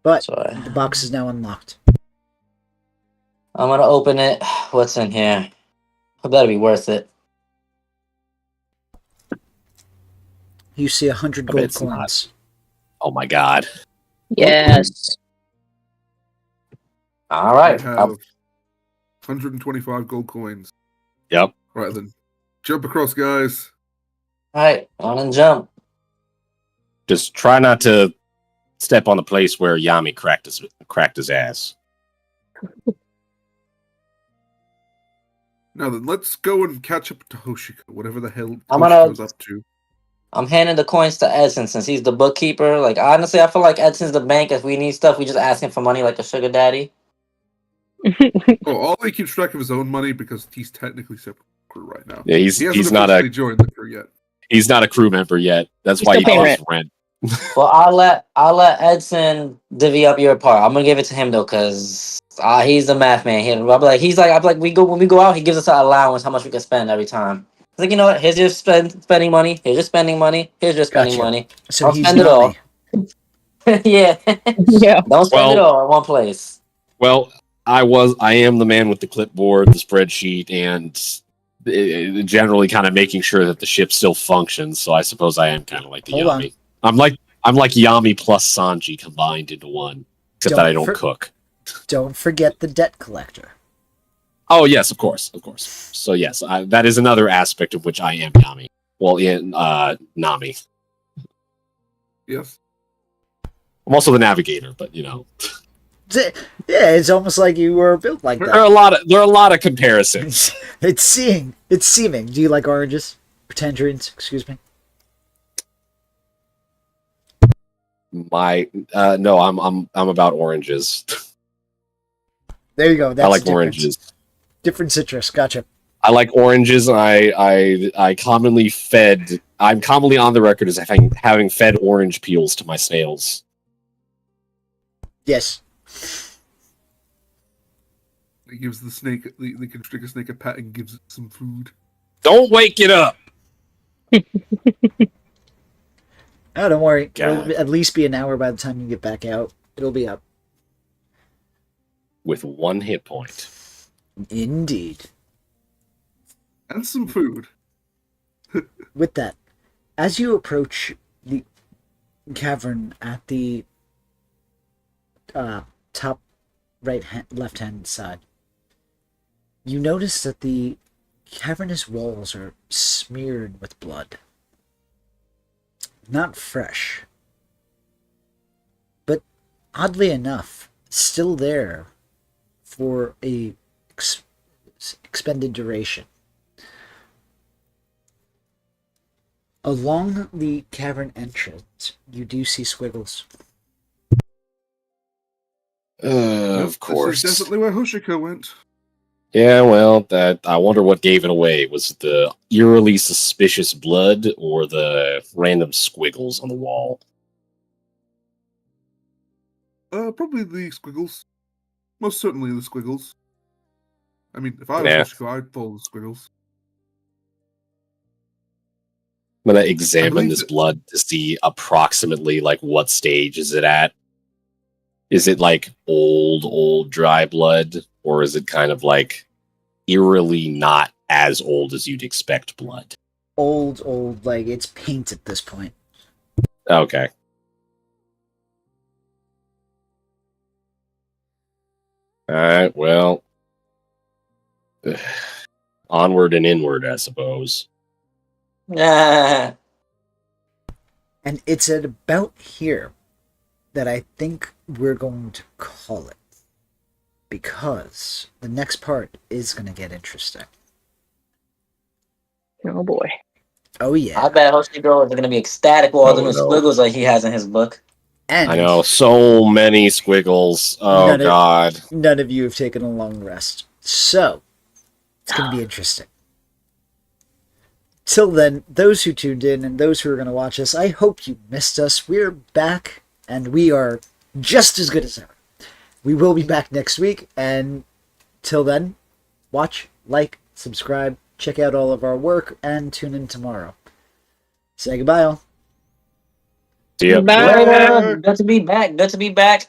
But Sorry. the box is now unlocked. I'm gonna open it. What's in here? It better be worth it. You see 100 I bet gold it's not. coins. Oh my god. Yes. All I right. have 125 gold coins. Yep. Right then. Jump across, guys. All right. On and jump. Just try not to step on the place where Yami cracked his ass. Now then, let's go and catch up to Hoshiko, whatever the hell I'm Hoshiko's gonna- up to. I'm handing the coins to Edson since he's the bookkeeper. Like honestly, I feel like Edson's the bank. If we need stuff, we just ask him for money like a sugar daddy. Oh, Ollie keeps track of his own money because he's technically separate crew right now. Yeah, He hasn't he's not officially joined the crew yet. a crew member yet. That's He's why he still paying pays rent. Well, I'll let Edson divvy up your part. I'm gonna give it to him though, cause he's the math man. I'll be like when we go out, he gives us an allowance how much we can spend every time. He's like, you know what? Here's your spending money. Here's your spending money. Here's your spending Gotcha. money. So I'll he's spend it all. Nami. Yeah, Yeah. don't spend it Well- all in one place. Well, I am the man with the clipboard, the spreadsheet, and generally kind of making sure that the ship still functions. So I suppose I am kind of like the Hold on. Yami. I'm like Yami plus Sanji combined into one, except that I don't cook. Don't forget the debt collector. Oh yes, of course. So yes, that is another aspect of which I am Yami. Well, in Nami, Yes. I'm also the navigator, but you know, Yeah, it's almost like you were built like there that. are a lot of comparisons. It's seeming. Do you like oranges? Or tangerines, excuse me. No, I'm about oranges. There you go. That's I like the difference. oranges. Different citrus. Gotcha. I like oranges. I'm commonly on the record as having fed orange peels to my snails. Yes. He gives the snake, the constrictor snake a pet and gives it some food. Don't wake it up. Oh, don't worry. God. It'll at least be an hour by the time you get back out. It'll be up. With 1 hit point. Indeed. And some food. With that, as you approach the cavern at the top left hand side, you notice that the cavernous walls are smeared with blood. Not fresh, but oddly enough, still there for a expended duration. Along the cavern entrance, you do see squiggles. Of course. This is definitely where Hoshiko went. Yeah, well, I wonder what gave it away. Was it the eerily suspicious blood or the random squiggles on the wall? Probably the squiggles. Most certainly the squiggles. I mean, if I was Yeah. Hoshiko, I'd follow the squiggles. I'm gonna examine believe this that- blood to see approximately like what stage is it at. Is it like old dry blood, or is it kind of like eerily not as old as you'd expect blood? Old, like it's paint at this point. Okay. Alright, well. Onward and inward, I suppose. Yeah. And it's at about here that I think we're going to call it. Because the next part is going to get interesting. Oh boy. Oh, yeah. I bet Hoshiko is gonna be ecstatic with all the Oh, new no. squiggles like he has in his book. And I know, so many squiggles. Oh, None of- God. none of you have taken a long rest. So, it's going to be interesting. Till then, those who tuned in and those who are going to watch us, I hope you missed us. We're back, and we are just as good as ever. We will be back next week, and till then, watch, like, subscribe, check out all of our work, and tune in tomorrow. Say goodbye, all. See ya. Bye. Good to be back. Good to be back.